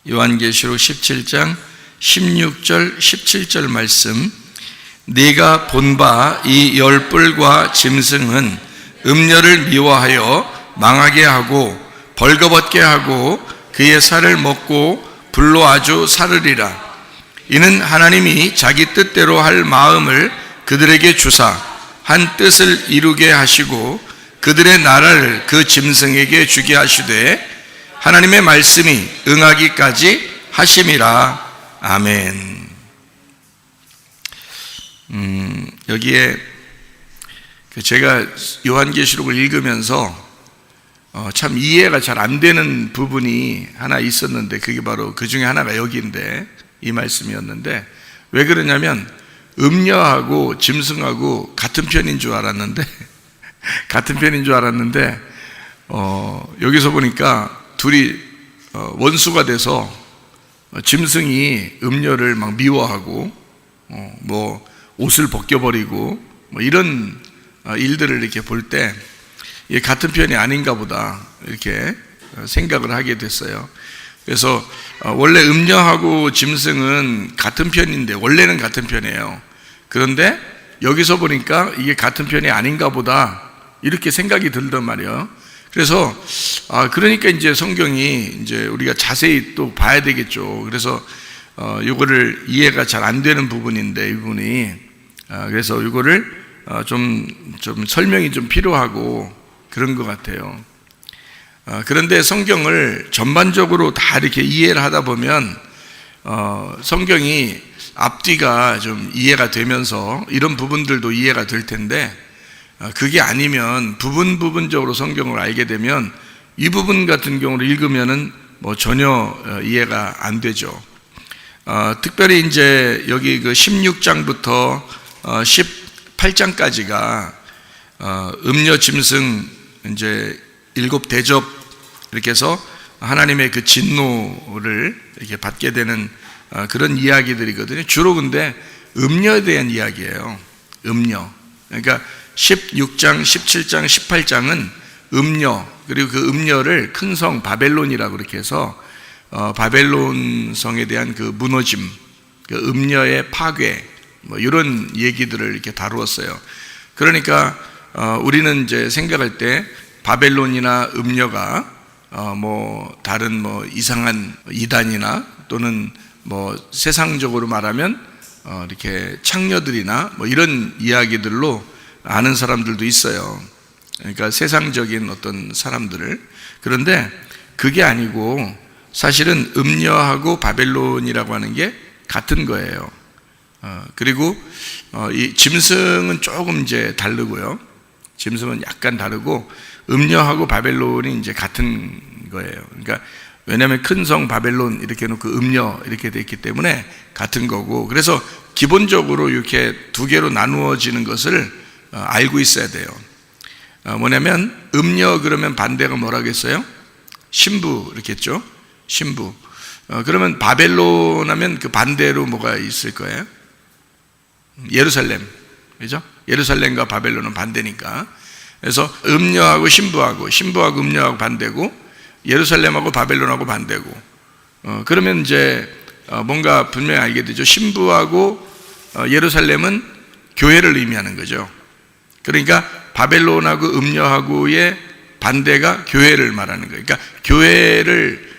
요한계시록 17장 16절 17절 말씀. 네가 본 바 이 열뿔과 짐승은 음녀를 미워하여 망하게 하고 벌거벗게 하고 그의 살을 먹고 불로 아주 사르리라. 이는 하나님이 자기 뜻대로 할 마음을 그들에게 주사 한 뜻을 이루게 하시고 그들의 나라를 그 짐승에게 주게 하시되 하나님의 말씀이 응하기까지 하심이라. 아멘. 여기에 제가 요한계시록을 읽으면서 참 이해가 잘 안 되는 부분이 하나 있었는데, 그게 바로 그 중에 하나가 여기인데, 이 말씀이었는데, 왜 그러냐면 음녀하고 짐승하고 같은 편인 줄 알았는데 여기서 보니까 둘이 원수가 돼서 짐승이 음녀를 막 미워하고 뭐 옷을 벗겨버리고 뭐 이런 일들을 이렇게 볼 때 이게 같은 편이 아닌가 보다 이렇게 생각을 하게 됐어요. 그래서 원래 음녀하고 짐승은 같은 편인데, 원래는 같은 편이에요. 그런데 여기서 보니까 이게 같은 편이 아닌가 보다 이렇게 생각이 들단 말이에요. 그래서 그러니까 이제 성경이 이제 우리가 자세히 또 봐야 되겠죠. 그래서 이거를 이해가 잘 안 되는 부분인데, 이 부분이 그래서 이거를 좀 설명이 좀 필요하고 그런 것 같아요. 그런데 성경을 전반적으로 다 이렇게 이해를 하다 보면 성경이 앞뒤가 좀 이해가 되면서 이런 부분들도 이해가 될 텐데, 그게 아니면 부분적으로 성경을 알게 되면 이 부분 같은 경우를 읽으면은 뭐 전혀 이해가 안 되죠. 특별히 이제 여기 그 16장부터 18장까지가 음녀 짐승 이제 7대접 이렇게 해서 하나님의 그 진노를 이렇게 받게 되는 그런 이야기들이거든요. 주로 근데 음녀에 대한 이야기예요. 음녀. 그러니까 16장, 17장, 18장은 음녀, 그리고 그 음녀를 큰 성 바벨론이라고 그렇게 해서 바벨론 성에 대한 그 무너짐, 그 음녀의 파괴, 뭐 이런 얘기들을 이렇게 다루었어요. 그러니까 우리는 이제 생각할 때 바벨론이나 음녀가 뭐 다른 뭐 이상한 이단이나 또는 뭐 세상적으로 말하면 이렇게 창녀들이나 뭐 이런 이야기들로 아는 사람들도 있어요. 그러니까 세상적인 어떤 사람들을. 그런데 그게 아니고 사실은 음녀하고 바벨론이라고 하는 게 같은 거예요. 그리고 이 짐승은 조금 이제 다르고요. 짐승은 약간 다르고 음녀하고 바벨론이 이제 같은 거예요. 그러니까 왜냐하면 큰 성 바벨론 이렇게 놓고 음녀 이렇게 돼 있기 때문에 같은 거고, 그래서 기본적으로 이렇게 두 개로 나누어지는 것을 알고 있어야 돼요. 뭐냐면 음녀 그러면 반대가 뭐라겠어요? 신부 이렇게 했죠. 신부. 그러면 바벨론 하면 그 반대로 뭐가 있을 거예요? 예루살렘. 그죠? 예루살렘과 바벨론은 반대니까. 그래서 음녀하고 신부하고 음녀하고 반대고, 예루살렘하고 바벨론하고 반대고. 그러면 이제 뭔가 분명히 알게 되죠. 신부하고 예루살렘은 교회를 의미하는 거죠. 그러니까 바벨론하고 음녀하고의 반대가 교회를 말하는 거예요. 그러니까 교회를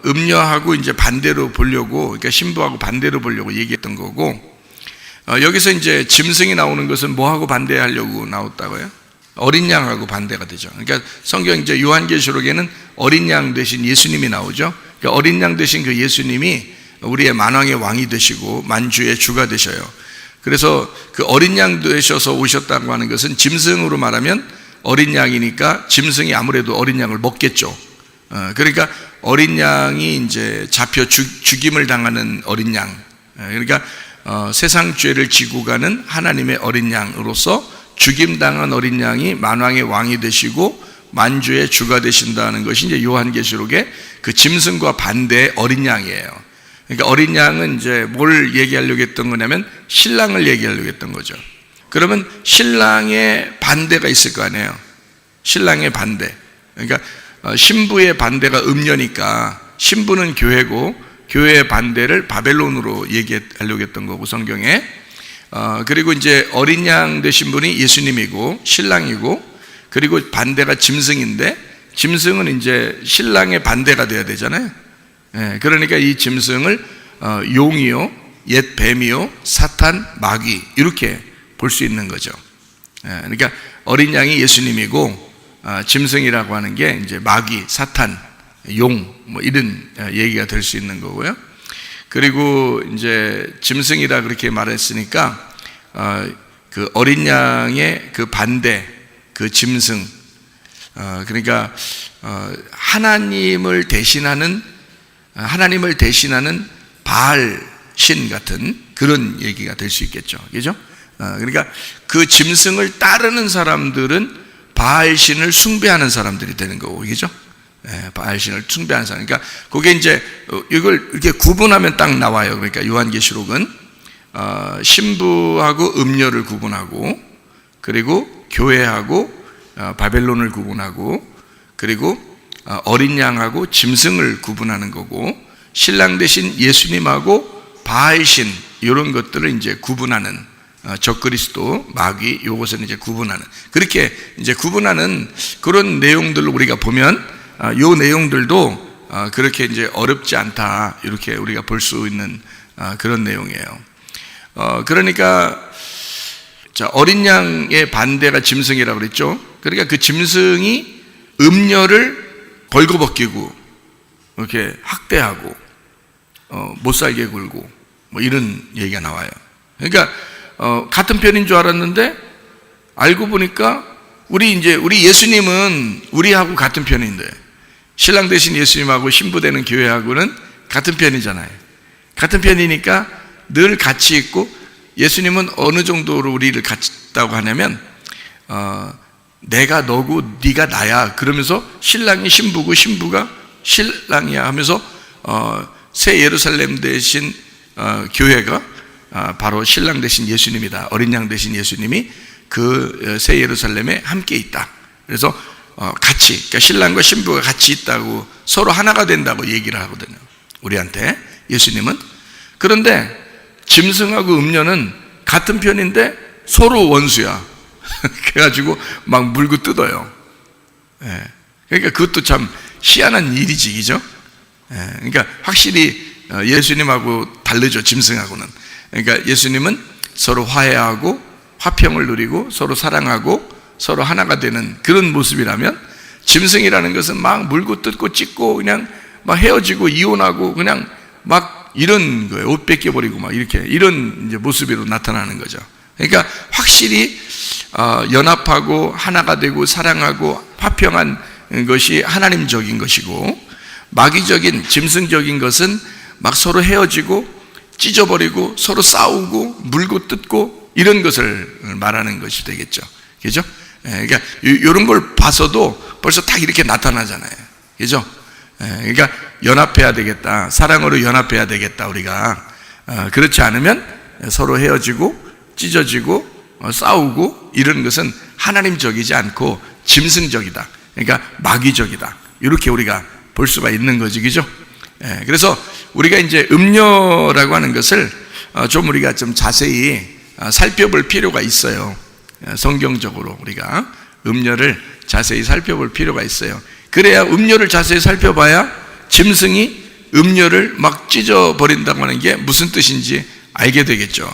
음녀하고 이제 반대로 보려고, 그러니까 신부하고 반대로 보려고 얘기했던 거고, 여기서 이제 짐승이 나오는 것은 뭐하고 반대하려고 나왔다고요? 어린 양하고 반대가 되죠. 그러니까 성경 이제 요한계시록에는 어린 양 대신 예수님이 나오죠. 그러니까 어린 양 대신 그 예수님이 우리의 만왕의 왕이 되시고 만주의 주가 되셔요. 그래서 그 어린 양 되셔서 오셨다고 하는 것은 짐승으로 말하면 어린 양이니까 짐승이 아무래도 어린 양을 먹겠죠. 그러니까 어린 양이 이제 잡혀 죽임을 당하는 어린 양. 그러니까 세상 죄를 지고 가는 하나님의 어린 양으로서 죽임당한 어린 양이 만왕의 왕이 되시고 만주의 주가 되신다는 것이 이제 요한계시록의 그 짐승과 반대의 어린 양이에요. 그러니까 어린 양은 이제 뭘 얘기하려고 했던 거냐면 신랑을 얘기하려고 했던 거죠. 그러면 신랑의 반대가 있을 거 아니에요. 신랑의 반대. 그러니까 신부의 반대가 음녀니까 신부는 교회고 교회의 반대를 바벨론으로 얘기하려고 했던 거고 성경에. 그리고 이제 어린 양 되신 분이 예수님이고 신랑이고, 그리고 반대가 짐승인데 짐승은 이제 신랑의 반대가 돼야 되잖아요. 그러니까 이 짐승을 용이요, 옛 뱀이요, 사탄, 마귀 이렇게 볼 수 있는 거죠. 그러니까 어린 양이 예수님이고 짐승이라고 하는 게 이제 마귀, 사탄, 용 뭐 이런 얘기가 될 수 있는 거고요. 그리고 이제 짐승이라 그렇게 말했으니까 그 어린 양의 그 반대, 그 짐승, 그러니까 하나님을 대신하는 바알 신 같은 그런 얘기가 될 수 있겠죠. 그죠? 그러니까 그 짐승을 따르는 사람들은 바알 신을 숭배하는 사람들이 되는 거고, 그죠? 바알 신을 숭배하는 사람. 그러니까 그게 이제 이걸 이렇게 구분하면 딱 나와요. 그러니까 요한계시록은 신부하고 음녀를 구분하고, 그리고 교회하고 바벨론을 구분하고, 그리고 어린 양하고 짐승을 구분하는 거고, 신랑 대신 예수님하고 바알신 이런 것들을 이제 구분하는 적그리스도, 마귀 요것을 이제 구분하는, 그렇게 이제 구분하는 그런 내용들을 우리가 보면 요 내용들도 그렇게 이제 어렵지 않다 이렇게 우리가 볼 수 있는 그런 내용이에요. 그러니까 자, 어린 양의 반대가 짐승이라고 그랬죠. 그러니까 그 짐승이 음녀를 벌거벗기고 이렇게 학대하고 못살게 굴고 뭐 이런 얘기가 나와요. 그러니까 같은 편인 줄 알았는데 알고 보니까 우리 예수님은 우리하고 같은 편인데, 신랑 대신 예수님하고 신부 되는 교회하고는 같은 편이잖아요. 같은 편이니까 늘 같이 있고, 예수님은 어느 정도로 우리를 같다고 하냐면 내가 너고 네가 나야 그러면서 신랑이 신부고 신부가 신랑이야 하면서 새 예루살렘 대신 교회가 바로 신랑 대신 예수님이다. 어린 양 대신 예수님이 그 새 예루살렘에 함께 있다. 그래서 같이, 그러니까 신랑과 신부가 같이 있다고, 서로 하나가 된다고 얘기를 하거든요, 우리한테 예수님은. 그런데 짐승하고 음녀는 같은 편인데 서로 원수야. 그래가지고 막 물고 뜯어요. 그러니까 그것도 참 희한한 일이지, 그죠? 그러니까 확실히 예수님하고 다르죠, 짐승하고는. 그러니까 예수님은 서로 화해하고 화평을 누리고 서로 사랑하고 서로 하나가 되는 그런 모습이라면, 짐승이라는 것은 막 물고 뜯고 찢고 그냥 막 헤어지고 이혼하고 그냥 막 이런 거예요. 옷 뺏겨버리고 막 이렇게 이런 이제 모습으로 나타나는 거죠. 그러니까 확실히 연합하고 하나가 되고 사랑하고 화평한 것이 하나님적인 것이고, 마귀적인 짐승적인 것은 막 서로 헤어지고 찢어버리고 서로 싸우고 물고 뜯고 이런 것을 말하는 것이 되겠죠. 그죠? 그러니까 이런 걸 봐서도 벌써 딱 이렇게 나타나잖아요. 그죠? 그러니까 연합해야 되겠다, 사랑으로 연합해야 되겠다 우리가. 그렇지 않으면 서로 헤어지고 찢어지고 싸우고 이런 것은 하나님적이지 않고 짐승적이다, 그러니까 마귀적이다, 이렇게 우리가 볼 수가 있는 거지, 그죠? 그래서 우리가 이제 음녀라고 하는 것을 좀 우리가 좀 자세히 살펴볼 필요가 있어요. 성경적으로 우리가 음녀를 자세히 살펴볼 필요가 있어요. 그래야 음녀를 자세히 살펴봐야 짐승이 음녀를 막 찢어버린다고 하는 게 무슨 뜻인지 알게 되겠죠.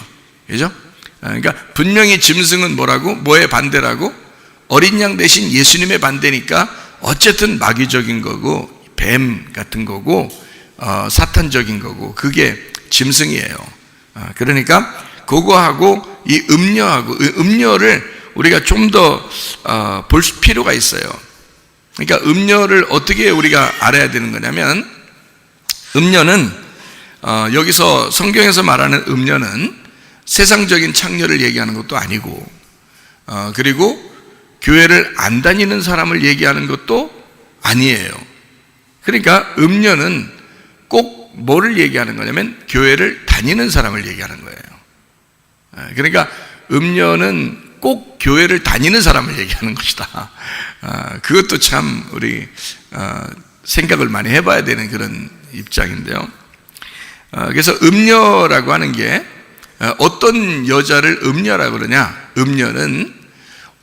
그죠? 그러니까 분명히 짐승은 뭐라고? 뭐의 반대라고? 어린 양 대신 예수님의 반대니까 어쨌든 마귀적인 거고 뱀 같은 거고 사탄적인 거고 그게 짐승이에요. 그러니까 그거하고 이 음녀하고, 음녀를 우리가 좀 더 볼 필요가 있어요. 그러니까 음녀를 어떻게 우리가 알아야 되는 거냐면, 음녀는 여기서 성경에서 말하는 음녀는 세상적인 창녀를 얘기하는 것도 아니고, 그리고 교회를 안 다니는 사람을 얘기하는 것도 아니에요. 그러니까 음녀는 꼭 뭐를 얘기하는 거냐면 교회를 다니는 사람을 얘기하는 거예요. 그러니까 음녀는 꼭 교회를 다니는 사람을 얘기하는 것이다. 그것도 참 우리 생각을 많이 해봐야 되는 그런 입장인데요. 그래서 음녀라고 하는 게 어떤 여자를 음녀라고 그러냐? 음녀는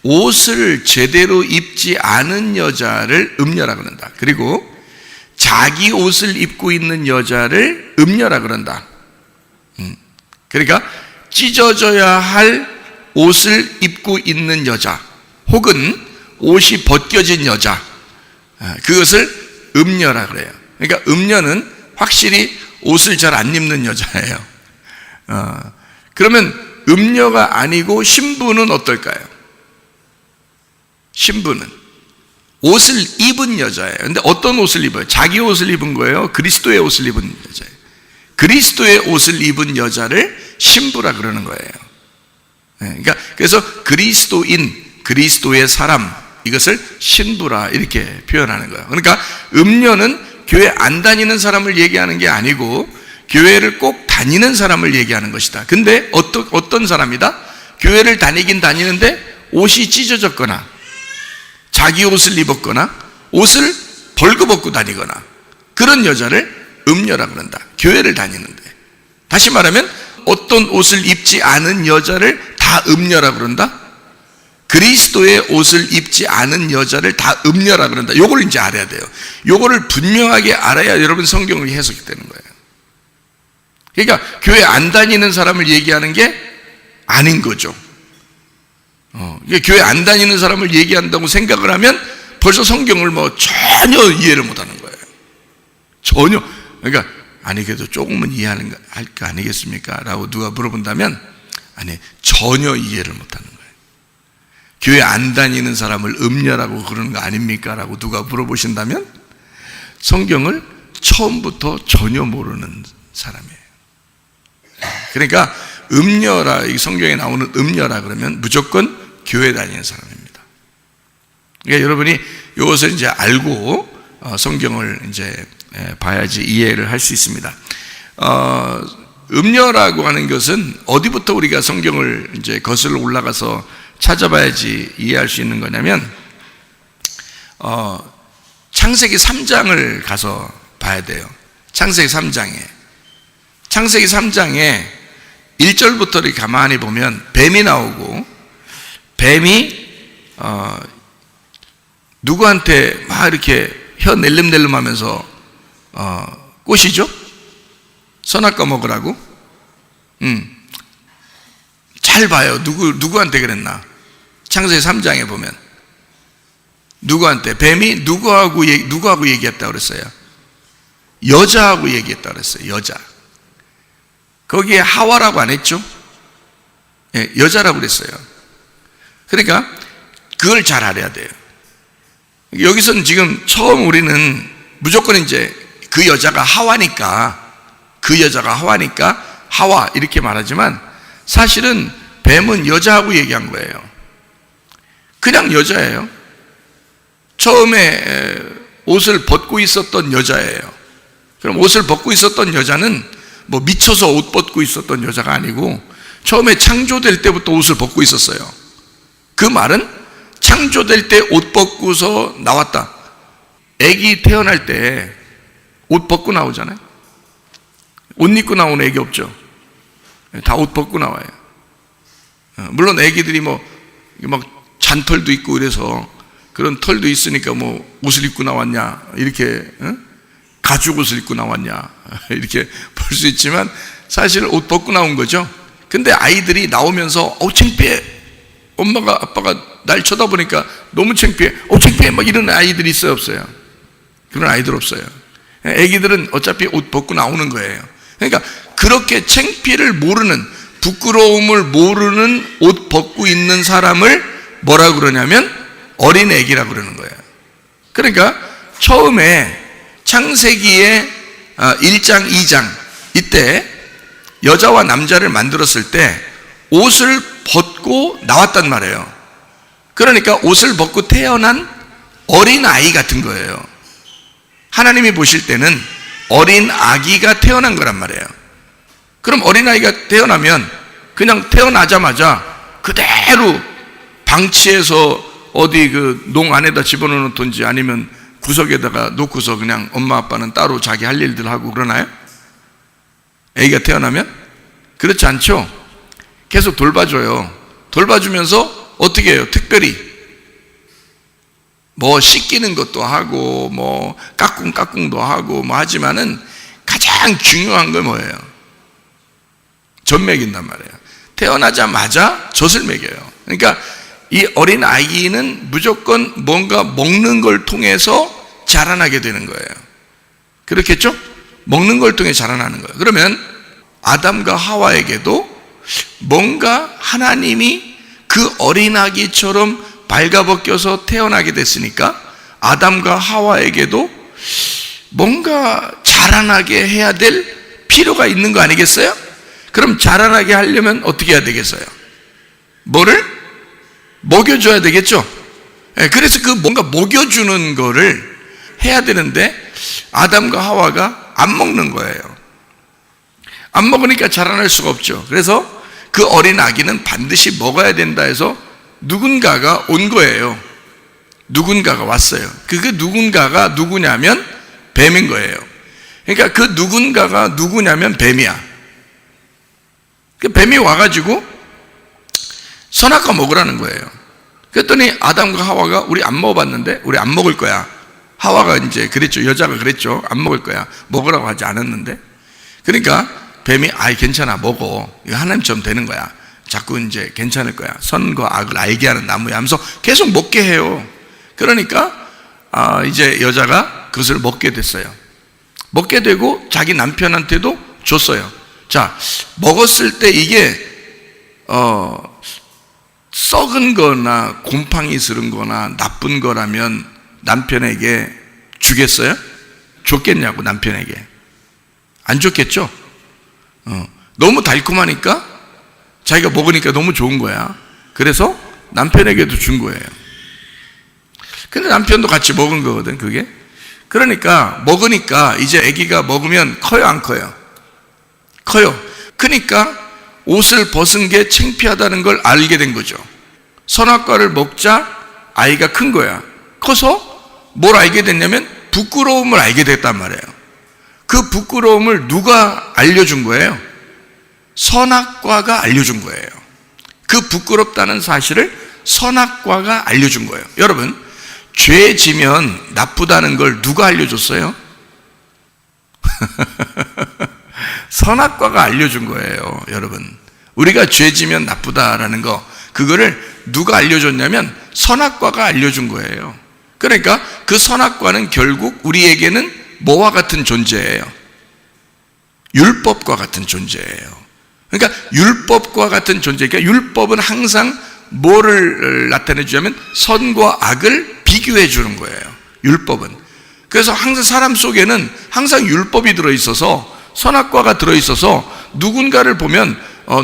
옷을 제대로 입지 않은 여자를 음녀라고 그런다. 그리고 자기 옷을 입고 있는 여자를 음녀라고 그런다. 그러니까 찢어져야 할 옷을 입고 있는 여자, 혹은 옷이 벗겨진 여자, 그것을 음녀라고 그래요. 그러니까 음녀는 확실히 옷을 잘 안 입는 여자예요. 그러면 음녀가 아니고 신부는 어떨까요? 신부는 옷을 입은 여자예요. 근데 어떤 옷을 입어요? 자기 옷을 입은 거예요? 그리스도의 옷을 입은 여자예요? 그리스도의 옷을 입은 여자를 신부라 그러는 거예요. 그러니까 그래서 그리스도인, 그리스도의 사람, 이것을 신부라 이렇게 표현하는 거예요. 그러니까 음녀는 교회 안 다니는 사람을 얘기하는 게 아니고 교회를 꼭 다니는 사람을 얘기하는 것이다. 근데 어떤 사람이다? 교회를 다니긴 다니는데 옷이 찢어졌거나 자기 옷을 입었거나 옷을 벌거벗고 다니거나 그런 여자를 음녀라 그런다. 교회를 다니는데. 다시 말하면 어떤 옷을 입지 않은 여자를 다 음녀라 그런다. 그리스도의 옷을 입지 않은 여자를 다 음녀라 그런다. 요걸 이제 알아야 돼요. 요거를 분명하게 알아야 여러분 성경이 해석이 되는 거예요. 그러니까 교회 안 다니는 사람을 얘기하는 게 아닌 거죠. 교회 안 다니는 사람을 얘기한다고 생각을 하면 벌써 성경을 전혀 이해를 못 하는 거예요. 전혀. 그러니까 아니 그래도 조금은 이해하는 거 할 거 아니겠습니까? 라고 누가 물어본다면 아니 전혀 이해를 못 하는 거예요. 교회 안 다니는 사람을 음녀라고 그러는 거 아닙니까? 라고 누가 물어보신다면 성경을 처음부터 전혀 모르는 사람이에요. 그러니까 음녀라, 이 성경에 나오는 음녀라 그러면 무조건 교회 다니는 사람입니다. 그러니까 여러분이 이것을 이제 알고 성경을 이제 봐야지 이해를 할 수 있습니다. 음녀라고 하는 것은 어디부터 우리가 성경을 이제 거슬러 올라가서 찾아봐야지 이해할 수 있는 거냐면 창세기 3장을 가서 봐야 돼요. 창세기 3장에 1절부터 이렇게 가만히 보면 뱀이 나오고 뱀이 누구한테 막 이렇게 혀 낼름낼름 하면서 꼬시죠? 선악과 먹으라고? 잘 봐요. 누구한테 그랬나? 창세기 3장에 보면 누구한테? 뱀이 누구하고 얘기했다고 그랬어요? 여자하고 얘기했다고 그랬어요. 여자. 거기에 하와라고 안 했죠? 예, 여자라고 그랬어요. 그러니까 그걸 잘 알아야 돼요. 여기서는 지금 처음 우리는 무조건 이제 그 여자가 하와니까 하와 이렇게 말하지만 사실은 뱀은 여자하고 얘기한 거예요. 그냥 여자예요. 처음에 옷을 벗고 있었던 여자예요. 그럼 옷을 벗고 있었던 여자는 뭐 미쳐서 옷 벗고 있었던 여자가 아니고 처음에 창조될 때부터 옷을 벗고 있었어요. 그 말은 창조될 때 옷 벗고서 나왔다. 애기 태어날 때 옷 벗고 나오잖아요. 옷 입고 나오는 애기 없죠. 다 옷 벗고 나와요. 물론 애기들이 막 잔털도 있고 그래서 그런 털도 있으니까 옷을 입고 나왔냐 이렇게 가죽 옷을 입고 나왔냐 이렇게 볼 수 있지만 사실 옷 벗고 나온 거죠. 근데 아이들이 나오면서 창피해. 엄마가 아빠가 날 쳐다보니까 너무 창피해. 창피해. 막 이런 아이들이 있어요, 없어요? 그런 아이들 없어요. 애기들은 어차피 옷 벗고 나오는 거예요. 그러니까 그렇게 창피를 모르는, 부끄러움을 모르는 옷 벗고 있는 사람을 뭐라고 그러냐면 어린 애기라고 그러는 거예요. 그러니까 처음에 창세기의 1장, 2장 이때 여자와 남자를 만들었을 때 옷을 벗고 나왔단 말이에요. 그러니까 옷을 벗고 태어난 어린 아이 같은 거예요. 하나님이 보실 때는 어린 아기가 태어난 거란 말이에요. 그럼 어린 아이가 태어나면 그냥 태어나자마자 그대로 방치해서 어디 그 농 안에다 집어넣던지 아니면 구석에다가 놓고서 그냥 엄마 아빠는 따로 자기 할 일들 하고 그러나요? 아기가 태어나면? 그렇지 않죠? 계속 돌봐줘요. 돌봐주면서 어떻게 해요? 특별히 뭐 씻기는 것도 하고 뭐 까꿍까꿍도 하고 뭐 하지만은 가장 중요한 건 뭐예요? 젖 먹인단 말이에요. 태어나자마자 젖을 먹여요. 그러니까 이 어린 아기는 무조건 뭔가 먹는 걸 통해서 자라나게 되는 거예요. 그렇겠죠? 먹는 걸 통해 자라나는 거예요. 그러면 아담과 하와에게도 뭔가 하나님이 그 어린 아기처럼 발가벗겨서 태어나게 됐으니까 아담과 하와에게도 뭔가 자라나게 해야 될 필요가 있는 거 아니겠어요? 그럼 자라나게 하려면 어떻게 해야 되겠어요? 뭐를? 먹여줘야 되겠죠? 그래서 그 뭔가 먹여주는 거를 해야 되는데 아담과 하와가 안 먹는 거예요. 안 먹으니까 자라날 수가 없죠. 그래서 그 어린 아기는 반드시 먹어야 된다 해서 누군가가 온 거예요. 누군가가 왔어요. 그 누군가가 누구냐면 뱀인 거예요. 그러니까 그 누군가가 누구냐면 뱀이야. 그 뱀이 와가지고 선악과 먹으라는 거예요. 그랬더니 아담과 하와가 우리 안 먹어봤는데 우리 안 먹을 거야. 하와가 이제 그랬죠. 여자가 그랬죠. 안 먹을 거야. 먹으라고 하지 않았는데. 그러니까 뱀이 아이 괜찮아 먹어. 이거 하나님처럼 되는 거야. 자꾸 이제 괜찮을 거야. 선과 악을 알게 하는 나무야 하면서 계속 먹게 해요. 그러니까 이제 여자가 그것을 먹게 됐어요. 먹게 되고 자기 남편한테도 줬어요. 자, 먹었을 때 이게 썩은 거나 곰팡이 스른 거나 나쁜 거라면 남편에게 주겠어요? 줬겠냐고. 남편에게 안 줬겠죠? 너무 달콤하니까 자기가 먹으니까 너무 좋은 거야. 그래서 남편에게도 준 거예요. 근데 남편도 같이 먹은 거거든 그게. 그러니까 먹으니까 이제 아기가 먹으면 커요 안 커요? 커요. 그러니까 옷을 벗은 게 창피하다는 걸 알게 된 거죠. 선악과를 먹자 아이가 큰 거야. 커서 뭘 알게 됐냐면 부끄러움을 알게 됐단 말이에요. 그 부끄러움을 누가 알려준 거예요? 선악과가 알려준 거예요. 그 부끄럽다는 사실을 선악과가 알려준 거예요. 여러분, 죄 지면 나쁘다는 걸 누가 알려줬어요? 선악과가 알려준 거예요. 여러분, 우리가 죄 지면 나쁘다라는 거, 그거를 누가 알려줬냐면 선악과가 알려준 거예요. 그러니까 그 선악과는 결국 우리에게는 뭐와 같은 존재예요? 율법과 같은 존재예요. 그러니까 율법과 같은 존재. 그러니까 율법은 항상 뭐를 나타내 주냐면 선과 악을 비교해 주는 거예요. 율법은. 그래서 항상 사람 속에는 항상 율법이 들어있어서 선악과가 들어있어서 누군가를 보면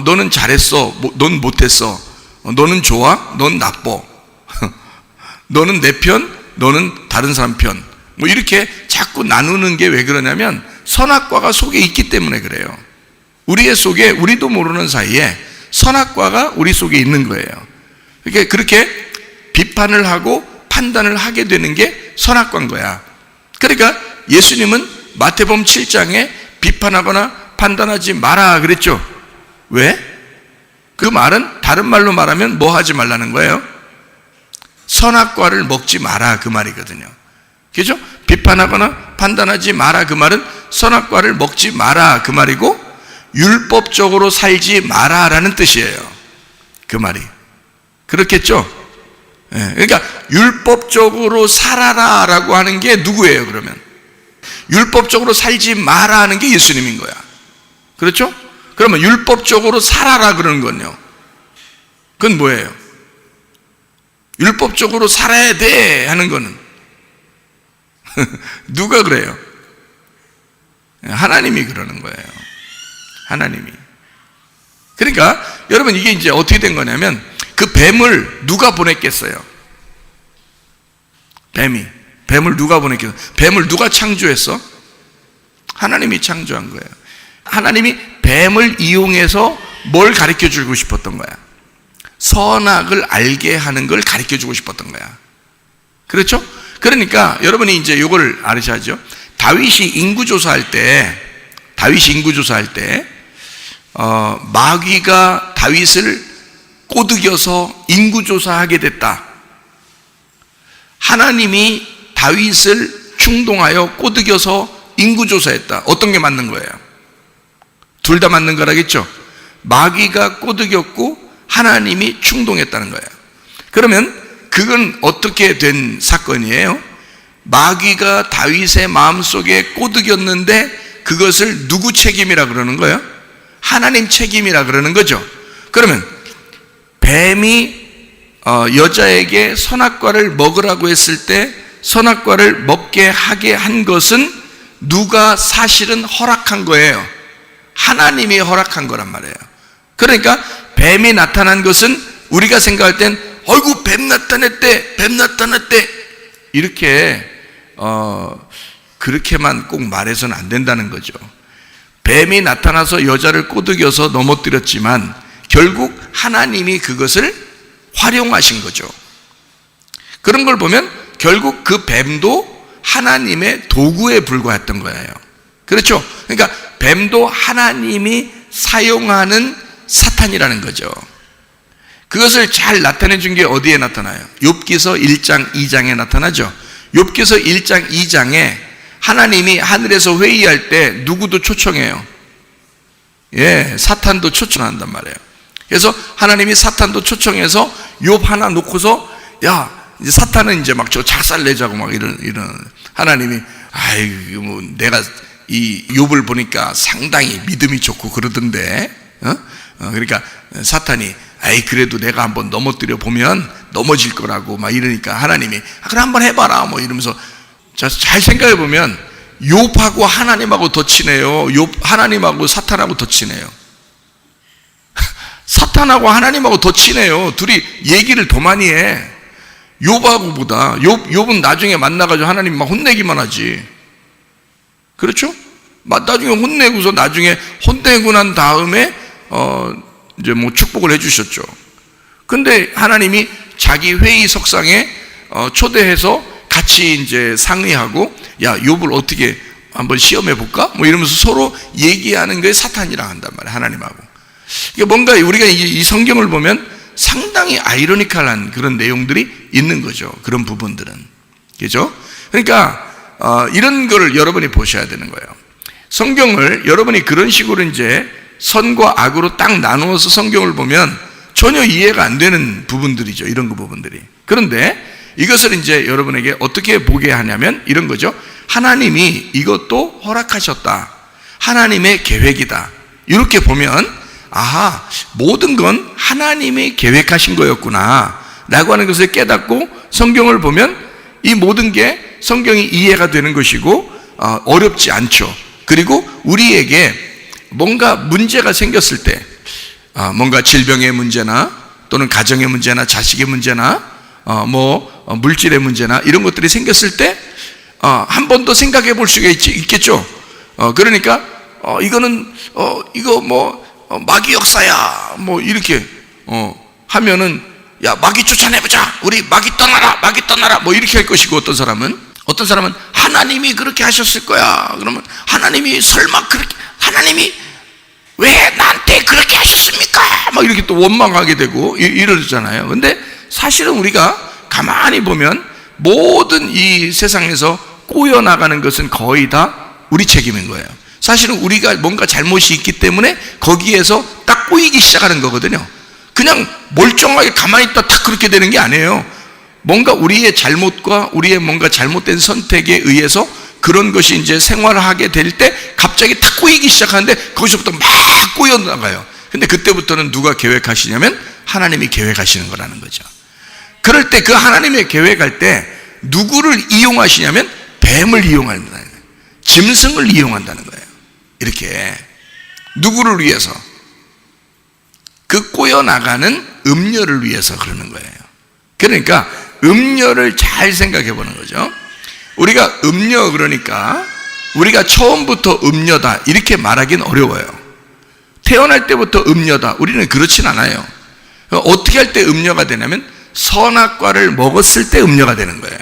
너는 잘했어, 넌 못했어, 너는 좋아, 넌 나빠, 너는 내 편, 너는 다른 사람 편, 뭐 이렇게 자꾸 나누는 게 왜 그러냐면 선악과가 속에 있기 때문에 그래요. 우리의 속에 우리도 모르는 사이에 선악과가 우리 속에 있는 거예요. 그렇게 비판을 하고 판단을 하게 되는 게 선악과인 거야. 그러니까 예수님은 마태복음 7장에 비판하거나 판단하지 마라 그랬죠. 왜? 그 말은 다른 말로 말하면 뭐 하지 말라는 거예요? 선악과를 먹지 마라 그 말이거든요. 그죠? 비판하거나 판단하지 마라 그 말은 선악과를 먹지 마라 그 말이고 율법적으로 살지 마라라는 뜻이에요. 그 말이. 그렇겠죠? 그러니까 율법적으로 살아라라고 하는 게 누구예요 그러면? 율법적으로 살지 마라 하는 게 예수님인 거야. 그렇죠? 그러면 율법적으로 살아라 그러는 건요, 그건 뭐예요? 율법적으로 살아야 돼 하는 거는 누가 그래요? 하나님이 그러는 거예요. 하나님이. 그러니까 여러분 이게 이제 어떻게 된 거냐면 그 뱀을 누가 보냈겠어요? 뱀을 누가 보냈겠어요? 뱀을 누가 창조했어? 하나님이 창조한 거예요. 하나님이 뱀을 이용해서 뭘 가르쳐 주고 싶었던 거야? 선악을 알게 하는 걸 가르쳐 주고 싶었던 거야. 그렇죠? 그러니까 여러분이 이제 이걸 알으셔야죠. 다윗이 인구조사할 때 마귀가 다윗을 꼬드겨서 인구조사하게 됐다. 하나님이 다윗을 충동하여 꼬드겨서 인구조사했다. 어떤 게 맞는 거예요? 둘 다 맞는 거라겠죠? 마귀가 꼬드겼고 하나님이 충동했다는 거예요. 그러면 그건 어떻게 된 사건이에요? 마귀가 다윗의 마음속에 꼬드겼는데 그것을 누구 책임이라 그러는 거예요? 하나님 책임이라 그러는 거죠. 그러면 뱀이 여자에게 선악과를 먹으라고 했을 때 선악과를 먹게 하게 한 것은 누가 사실은 허락한 거예요? 하나님이 허락한 거란 말이에요. 그러니까 뱀이 나타난 것은 우리가 생각할 땐 어이구 뱀 나타났대 이렇게 그렇게만 꼭 말해서는 안 된다는 거죠. 뱀이 나타나서 여자를 꼬드겨서 넘어뜨렸지만 결국 하나님이 그것을 활용하신 거죠. 그런 걸 보면 결국 그 뱀도 하나님의 도구에 불과했던 거예요. 그렇죠? 그러니까 뱀도 하나님이 사용하는 사탄이라는 거죠. 그것을 잘 나타내 준 게 어디에 나타나요? 욥기서 1장 2장에 나타나죠. 욥기서 1장 2장에 하나님이 하늘에서 회의할 때 누구도 초청해요. 사탄도 초청한단 말이에요. 그래서 하나님이 사탄도 초청해서 욥 하나 놓고서 이제 사탄은 이제 막 저 작살 내자고 막 이런 하나님이 아이고 뭐 내가 이 욥을 보니까 상당히 믿음이 좋고 그러던데 그러니까 사탄이 그래도 내가 한번 넘어뜨려 보면 넘어질 거라고 막 이러니까 하나님이 그래 한번 해봐라 뭐 이러면서 자, 잘 생각해 보면 욥하고 하나님하고 더 친해요. 욥 하나님하고 사탄하고 더 친해요. 사탄하고 하나님하고 더 친해요. 둘이 얘기를 더 많이 해. 욥하고보다 욥은 나중에 만나가지고 하나님 막 혼내기만 하지. 그렇죠? 나중에 혼내고서 나중에 혼내고 난 다음에 이제 뭐 축복을 해주셨죠. 근데 하나님이 자기 회의석상에 초대해서 같이 이제 상의하고 욥을 어떻게 한번 시험해 볼까? 뭐 이러면서 서로 얘기하는 게 사탄이랑 한단 말이에요. 하나님하고. 이게 뭔가 우리가 이 성경을 보면 상당히 아이러니컬한 그런 내용들이 있는 거죠. 그런 부분들은. 그죠? 그러니까 이런 거를 여러분이 보셔야 되는 거예요. 성경을 여러분이 그런 식으로 이제 선과 악으로 딱 나누어서 성경을 보면 전혀 이해가 안 되는 부분들이죠. 이런 그 부분들이. 그런데 이것을 이제 여러분에게 어떻게 보게 하냐면 이런 거죠. 하나님이 이것도 허락하셨다. 하나님의 계획이다. 이렇게 보면 아하, 모든 건 하나님이 계획하신 거였구나 라고 하는 것을 깨닫고 성경을 보면 이 모든 게 성경이 이해가 되는 것이고 어렵지 않죠. 그리고 우리에게 뭔가 문제가 생겼을 때 뭔가 질병의 문제나 또는 가정의 문제나 자식의 문제나 물질의 문제나 이런 것들이 생겼을 때 한 번 더 생각해 볼 수가 있겠죠. 그러니까 이거는 이거 마귀 역사야 뭐 이렇게 하면은 야 마귀 쫓아내보자, 우리 마귀 떠나라 뭐 이렇게 할 것이고, 어떤 사람은 하나님이 그렇게 하셨을 거야. 그러면 하나님이 설마 그렇게, 하나님이 왜 나한테 그렇게 하셨습니까? 막 이렇게 또 원망하게 되고 이러잖아요. 근데 사실은 우리가 가만히 보면 모든 이 세상에서 꼬여나가는 것은 거의 다 우리 책임인 거예요. 사실은 우리가 뭔가 잘못이 있기 때문에 거기에서 딱 꼬이기 시작하는 거거든요. 그냥 멀쩡하게 가만히 있다 딱 그렇게 되는 게 아니에요. 뭔가 우리의 잘못과 우리의 뭔가 잘못된 선택에 의해서 그런 것이 이제 생활하게 될 때 갑자기 탁 꼬이기 시작하는데 거기서부터 막 꼬여나가요. 근데 그때부터는 누가 계획하시냐면 하나님이 계획하시는 거라는 거죠. 그럴 때 그 하나님의 계획할 때 누구를 이용하시냐면 뱀을 이용한다는 거예요. 짐승을 이용한다는 거예요. 이렇게 누구를 위해서? 그 꼬여나가는 음녀를 위해서 그러는 거예요. 그러니까 음녀를 잘 생각해 보는 거죠. 우리가 음녀 그러니까 우리가 처음부터 음녀다 이렇게 말하기는 어려워요. 태어날 때부터 음녀다 우리는 그렇진 않아요. 어떻게 할 때 음녀가 되냐면 선악과를 먹었을 때 음녀가 되는 거예요.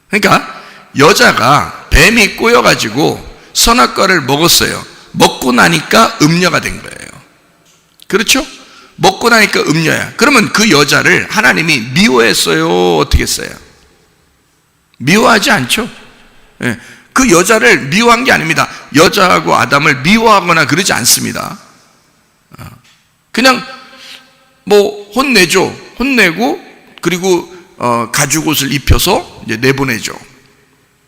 그러니까 여자가 뱀이 꼬여가지고 선악과를 먹었어요. 먹고 나니까 음녀가 된 거예요. 그렇죠? 먹고 나니까 음녀야. 그러면 그 여자를 하나님이 미워했어요? 어떻게 했어요? 미워하지 않죠. 예. 그 여자를 미워한 게 아닙니다. 여자하고 아담을 미워하거나 그러지 않습니다. 그냥 뭐 혼내죠. 혼내고 그리고 가죽옷을 입혀서 이제 내보내죠.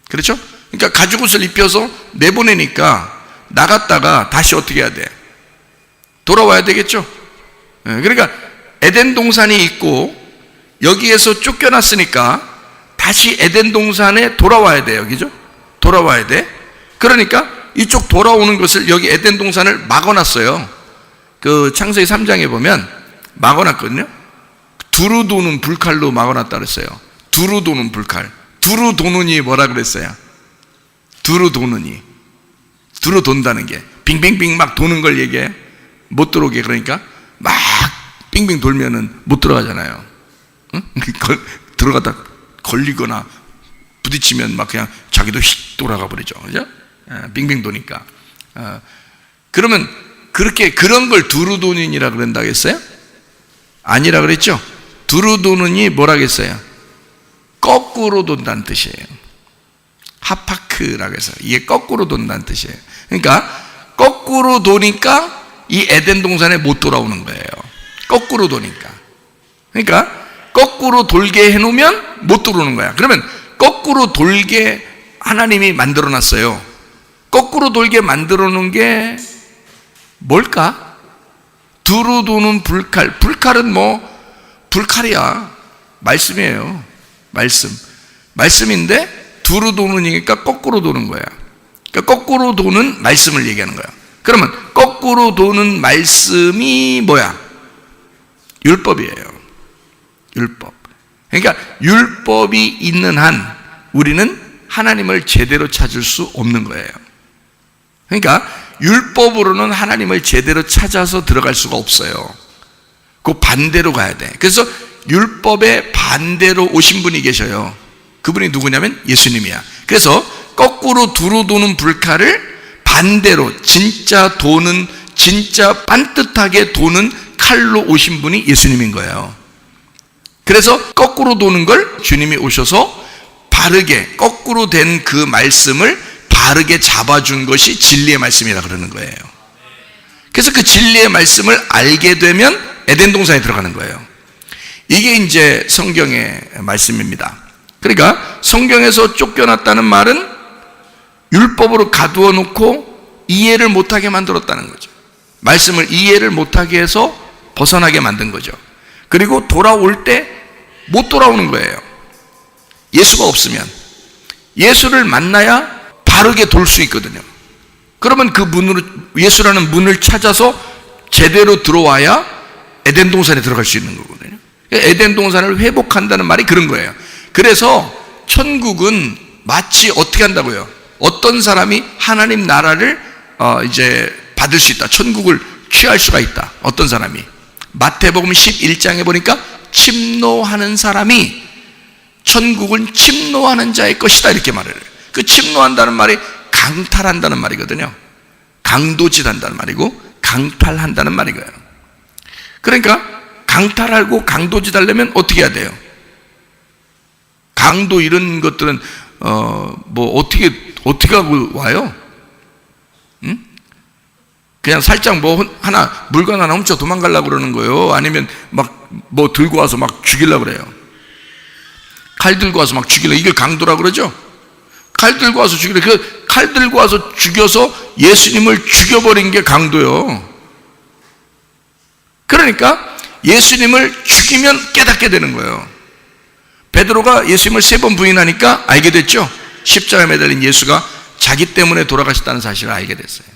그렇죠? 그러니까 가죽옷을 입혀서 내보내니까 나갔다가 다시 어떻게 해야 돼? 돌아와야 되겠죠. 그러니까 에덴 동산이 있고 여기에서 쫓겨났으니까 다시 에덴 동산에 돌아와야 돼요. 그죠? 돌아와야 돼. 그러니까 이쪽 돌아오는 것을 여기 에덴 동산을 막아놨어요. 그 창세기 3장에 보면 막아놨거든요. 두루 도는 불칼로 막아놨다 그랬어요. 두루 도는 불칼. 두루 도느니 뭐라 그랬어요? 두루 도느니. 두루 돈다는 게 빙빙빙 막 도는 걸 얘기해요. 못 들어오게. 그러니까 막 빙빙 돌면은 못 들어가잖아요. 응? 들어가다 걸리거나 부딪히면 막 그냥 자기도 휙 돌아가 버리죠. 그죠? 빙빙 도니까. 그러면 그렇게 그런 걸 두루도는이라 그런다고 했어요? 아니라 그랬죠? 두루도는이 뭐라고 했어요? 거꾸로 돈다는 뜻이에요. 하파크라고 해서 이게 거꾸로 돈다는 뜻이에요. 그러니까 거꾸로 도니까 이 에덴 동산에 못 돌아오는 거예요. 거꾸로 도니까. 그러니까 거꾸로 돌게 해놓으면 못 들어오는 거야. 그러면 거꾸로 돌게 하나님이 만들어 놨어요. 거꾸로 돌게 만들어 놓은 게 뭘까? 두루 도는 불칼. 불칼은 뭐 불칼이야. 말씀이에요. 말씀인데 두루 도는이니까 거꾸로 도는 거야. 그러니까 거꾸로 도는 말씀을 얘기하는 거야. 그러면 거꾸로 도는 말씀이 뭐야? 율법이에요. 율법. 그러니까 율법이 있는 한 우리는 하나님을 제대로 찾을 수 없는 거예요. 그러니까 율법으로는 하나님을 제대로 찾아서 들어갈 수가 없어요. 그 반대로 가야 돼. 그래서 율법의 반대로 오신 분이 계셔요. 그분이 누구냐면 예수님이야. 그래서 거꾸로 두루 도는 불칼을 반대로 진짜 반듯하게 도는 칼로 오신 분이 예수님인 거예요. 그래서 거꾸로 도는 걸 주님이 오셔서 바르게 거꾸로 된 그 말씀을 바르게 잡아준 것이 진리의 말씀이라 그러는 거예요. 그래서 그 진리의 말씀을 알게 되면 에덴 동산에 들어가는 거예요. 이게 이제 성경의 말씀입니다. 그러니까 성경에서 쫓겨났다는 말은 율법으로 가두어 놓고 이해를 못하게 만들었다는 거죠. 말씀을 이해를 못하게 해서 벗어나게 만든 거죠. 그리고 돌아올 때 못 돌아오는 거예요. 예수가 없으면. 예수를 만나야 바르게 돌 수 있거든요. 그러면 그 문으로, 예수라는 문을 찾아서 제대로 들어와야 에덴 동산에 들어갈 수 있는 거거든요. 에덴 동산을 회복한다는 말이 그런 거예요. 그래서 천국은 마치 어떻게 한다고요? 어떤 사람이 하나님 나라를 이제 받을 수 있다. 천국을 취할 수가 있다. 어떤 사람이. 마태복음 11장에 보니까 침노하는 사람이 천국은 침노하는 자의 것이다. 이렇게 말을 해요. 그 침노한다는 말이 강탈한다는 말이거든요. 강도질한다는 말이고 강탈한다는 말이고요. 그러니까 강탈하고 강도질하려면 어떻게 해야 돼요? 강도 이런 것들은 뭐 어떻게 하고 와요? 응? 그냥 살짝 뭐 하나 물건 하나 훔쳐 도망가려고 그러는 거예요? 아니면 막 뭐 들고 와서 막 죽이려고 그래요? 칼 들고 와서 막 죽이려고, 이걸 강도라고 그러죠? 칼 들고 와서 죽이려고, 그 칼 들고 와서 죽여서 예수님을 죽여버린 게 강도요. 그러니까 예수님을 죽이면 깨닫게 되는 거예요. 베드로가 예수님을 3번 부인하니까 알게 됐죠. 십자가에 매달린 예수가 자기 때문에 돌아가셨다는 사실을 알게 됐어요.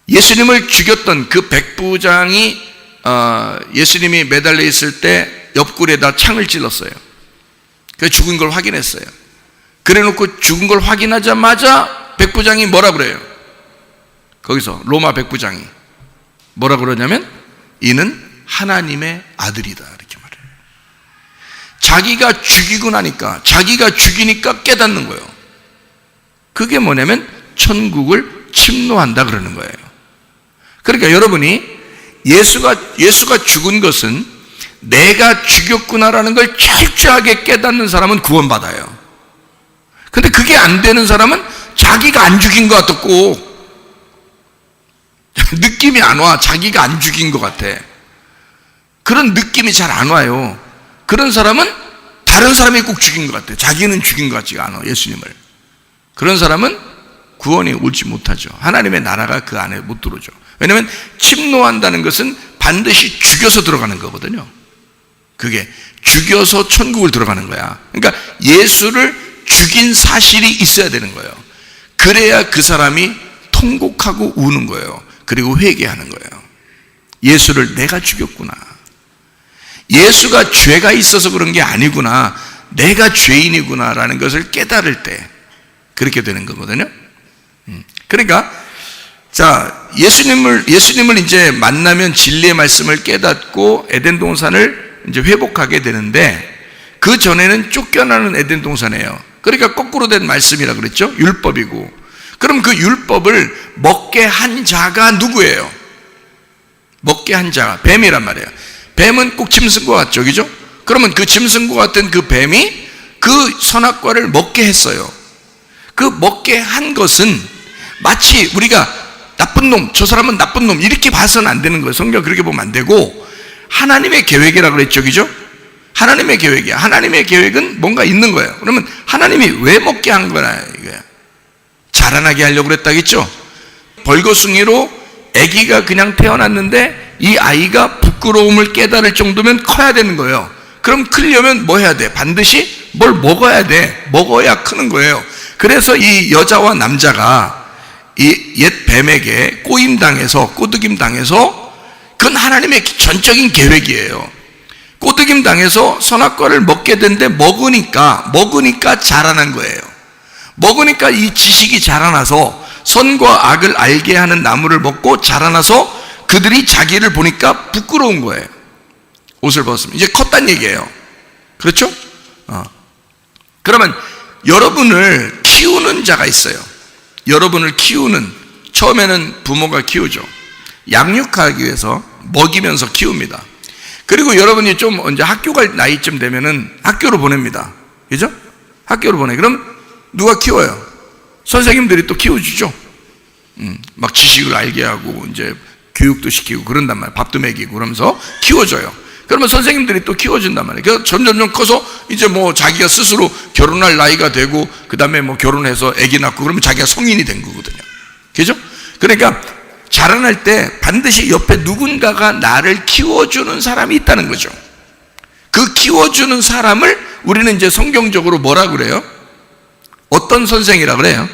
예수님을 죽였던 그 백부장이 예수님이 매달려 있을 때 옆구리에다 창을 찔렀어요. 그래서 죽은 걸 확인했어요. 그래놓고 죽은 걸 확인하자마자 백부장이 뭐라 그래요? 거기서 로마 백부장이 뭐라 그러냐면 이는 하나님의 아들이다, 이렇게 말해요. 자기가 죽이고 나니까, 자기가 죽이니까 깨닫는 거예요. 그게 뭐냐면 천국을 침노한다 그러는 거예요. 그러니까 여러분이 예수가 죽은 것은 내가 죽였구나라는 걸 철저하게 깨닫는 사람은 구원받아요. 근데 그게 안 되는 사람은 자기가 안 죽인 것 같았고, 느낌이 안 와. 자기가 안 죽인 것 같아. 그런 느낌이 잘 안 와요. 그런 사람은 다른 사람이 꼭 죽인 것 같아. 자기는 죽인 것 같지가 않아, 예수님을. 그런 사람은 구원이 오지 못하죠. 하나님의 나라가 그 안에 못 들어오죠. 왜냐하면 침노한다는 것은 반드시 죽여서 들어가는 거거든요. 그게 죽여서 천국을 들어가는 거야. 그러니까 예수를 죽인 사실이 있어야 되는 거예요. 그래야 그 사람이 통곡하고 우는 거예요. 그리고 회개하는 거예요. 예수를 내가 죽였구나. 예수가 죄가 있어서 그런 게 아니구나. 내가 죄인이구나 라는 것을 깨달을 때 그렇게 되는 거거든요. 그러니까 자, 예수님을 이제 만나면 진리의 말씀을 깨닫고 에덴 동산을 이제 회복하게 되는데, 그 전에는 쫓겨나는 에덴 동산이에요. 그러니까 거꾸로 된 말씀이라 그랬죠. 율법이고. 그럼 그 율법을 먹게 한 자가 누구예요? 먹게 한 자가 뱀이란 말이에요. 뱀은 꼭 짐승과 같죠, 그죠? 그러면 그 짐승과 같은 그 뱀이 그 선악과를 먹게 했어요. 그 먹게 한 것은 마치 우리가 나쁜 놈, 저 사람은 나쁜 놈 이렇게 봐서는 안 되는 거예요. 성경 그렇게 보면 안 되고, 하나님의 계획이라고 그랬죠, 그죠? 하나님의 계획이야. 하나님의 계획은 뭔가 있는 거예요. 그러면 하나님이 왜 먹게 한 거나 이거야? 자라나게 하려고 그랬다겠죠? 벌거숭이로 아기가 그냥 태어났는데 이 아이가 부끄러움을 깨달을 정도면 커야 되는 거예요. 그럼 크려면 뭐 해야 돼? 반드시 뭘 먹어야 돼. 먹어야 크는 거예요. 그래서 이 여자와 남자가 이 옛 뱀에게 꼬드김 당해서, 그건 하나님의 전적인 계획이에요. 꼬드김 당해서 선악과를 먹게 됐는데 먹으니까 자라난 거예요. 먹으니까 이 지식이 자라나서 선과 악을 알게 하는 나무를 먹고 자라나서 그들이 자기를 보니까 부끄러운 거예요. 옷을 벗으면 이제 컸단 얘기예요. 그렇죠? 그러면 여러분을 키우는 자가 있어요. 여러분을 키우는, 처음에는 부모가 키우죠. 양육하기 위해서 먹이면서 키웁니다. 그리고 여러분이 좀 이제 학교 갈 나이쯤 되면은 학교로 보냅니다. 그죠? 학교로 보내. 그럼 누가 키워요? 선생님들이 또 키워주죠. 막 지식을 알게 하고 이제 교육도 시키고 그런단 말이에요. 밥도 먹이고 그러면서 키워줘요. 그러면 선생님들이 또 키워준단 말이에요. 그래서 점점 커서 이제 뭐 자기가 스스로 결혼할 나이가 되고, 그 다음에 뭐 결혼해서 아기 낳고 그러면 자기가 성인이 된 거거든요. 그죠? 그러니까 자라날 때 반드시 옆에 누군가가 나를 키워주는 사람이 있다는 거죠. 그 키워주는 사람을 우리는 이제 성경적으로 뭐라 그래요? 어떤 선생이라 그래요?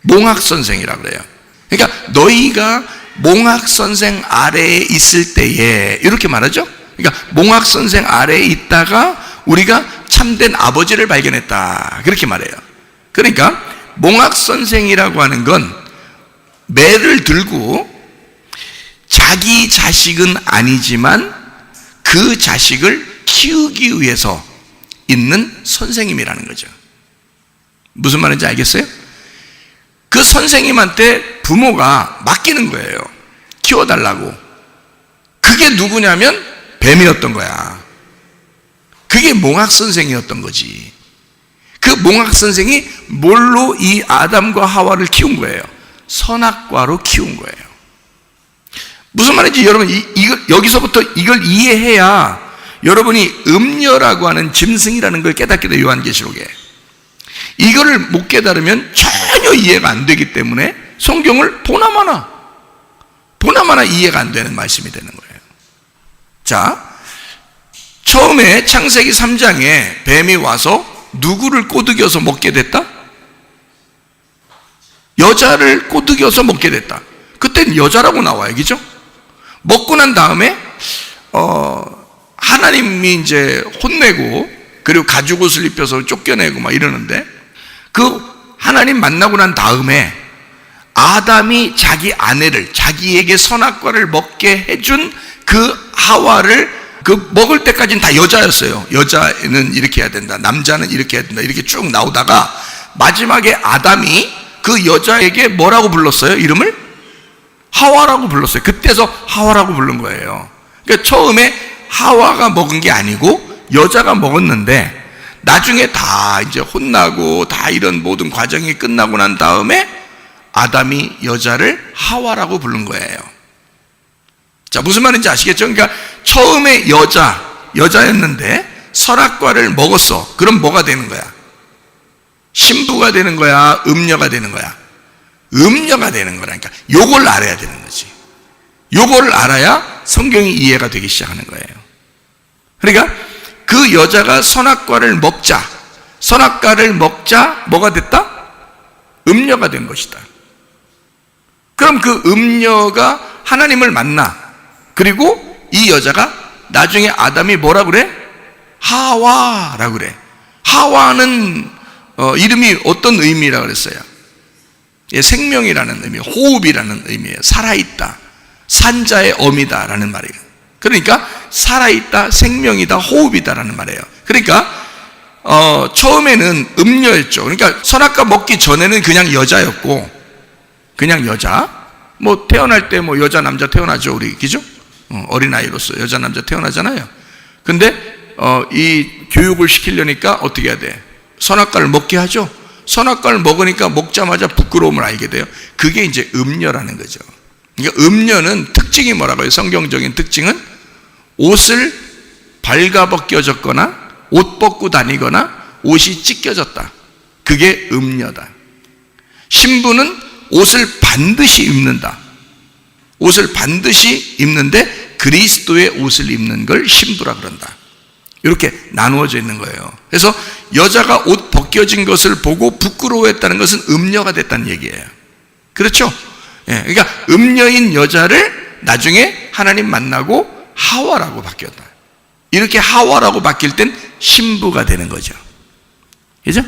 몽학 선생이라 그래요. 그러니까 너희가 몽학 선생 아래에 있을 때에, 이렇게 말하죠. 그러니까 몽학 선생 아래에 있다가 우리가 참된 아버지를 발견했다, 그렇게 말해요. 그러니까 몽학 선생이라고 하는 건 매를 들고 자기 자식은 아니지만 그 자식을 키우기 위해서 있는 선생님이라는 거죠. 무슨 말인지 알겠어요? 그 선생님한테 부모가 맡기는 거예요. 키워달라고. 그게 누구냐면 뱀이었던 거야. 그게 몽학 선생이었던 거지. 그 몽학 선생이 뭘로 이 아담과 하와를 키운 거예요? 선악과로 키운 거예요. 무슨 말인지 여러분, 여기서부터 이걸 이해해야 여러분이 음녀라고 하는 짐승이라는 걸 깨닫게 돼요. 요한계시록에. 이거를 못 깨달으면 전혀 이해가 안 되기 때문에 성경을 보나마나 이해가 안 되는 말씀이 되는 거예요. 자, 처음에 창세기 3장에 뱀이 와서 누구를 꼬드겨서 먹게 됐다? 여자를 꼬드겨서 먹게 됐다. 그땐 여자라고 나와요. 그죠? 먹고 난 다음에 하나님이 이제 혼내고, 그리고 가죽옷을 입혀서 쫓겨내고 막 이러는데, 그 하나님 만나고 난 다음에 아담이 자기 아내를, 자기에게 선악과를 먹게 해준 그 하와를 그 먹을 때까지는 다 여자였어요. 여자는 이렇게 해야 된다, 남자는 이렇게 해야 된다, 이렇게 쭉 나오다가 마지막에 아담이 그 여자에게 뭐라고 불렀어요? 이름을? 하와라고 불렀어요. 그때서 하와라고 부른 거예요. 그러니까 처음에 하와가 먹은 게 아니고 여자가 먹었는데, 나중에 다 이제 혼나고 다 이런 모든 과정이 끝나고 난 다음에 아담이 여자를 하와라고 부른 거예요. 자, 무슨 말인지 아시겠죠? 그러니까 처음에 여자였는데 선악과를 먹었어. 그럼 뭐가 되는 거야? 신부가 되는 거야? 음녀가 되는 거야? 음녀가 되는 거라니까. 요걸 알아야 되는 거지. 요걸 알아야 성경이 이해가 되기 시작하는 거예요. 그러니까 그 여자가 선악과를 먹자 뭐가 됐다? 음녀가 된 것이다. 그럼 그 음녀가 하나님을 만나. 그리고 이 여자가 나중에 아담이 뭐라 그래? 하와라고 그래. 하와는 이름이 어떤 의미라고 그랬어요? 예, 생명이라는 의미, 호흡이라는 의미예요. 살아있다, 산자의 어미다 라는 말이에요. 그러니까 살아있다, 생명이다, 호흡이다라는 말이에요. 그러니까 처음에는 음녀였죠. 그러니까 선악과 먹기 전에는 그냥 여자였고, 그냥 여자. 뭐 태어날 때 뭐 여자 남자 태어나죠, 우리. 그죠? 어린아이로서 여자 남자 태어나잖아요. 근데 이 교육을 시키려니까 어떻게 해야 돼? 선악과를 먹게 하죠. 선악과를 먹으니까 먹자마자 부끄러움을 알게 돼요. 그게 이제 음녀라는 거죠. 그러니까 음녀는 특징이 뭐라고요? 성경적인 특징은 옷을 발가벗겨졌거나 옷 벗고 다니거나 옷이 찢겨졌다. 그게 음녀다. 신부는 옷을 반드시 입는다. 옷을 반드시 입는데 그리스도의 옷을 입는 걸 신부라 그런다. 이렇게 나누어져 있는 거예요. 그래서 여자가 옷 벗겨진 것을 보고 부끄러워했다는 것은 음녀가 됐다는 얘기예요. 그렇죠? 예, 그러니까 음녀인 여자를 나중에 하나님 만나고 하와라고 바뀌었다. 이렇게 하와라고 바뀔 땐 신부가 되는 거죠. 그죠?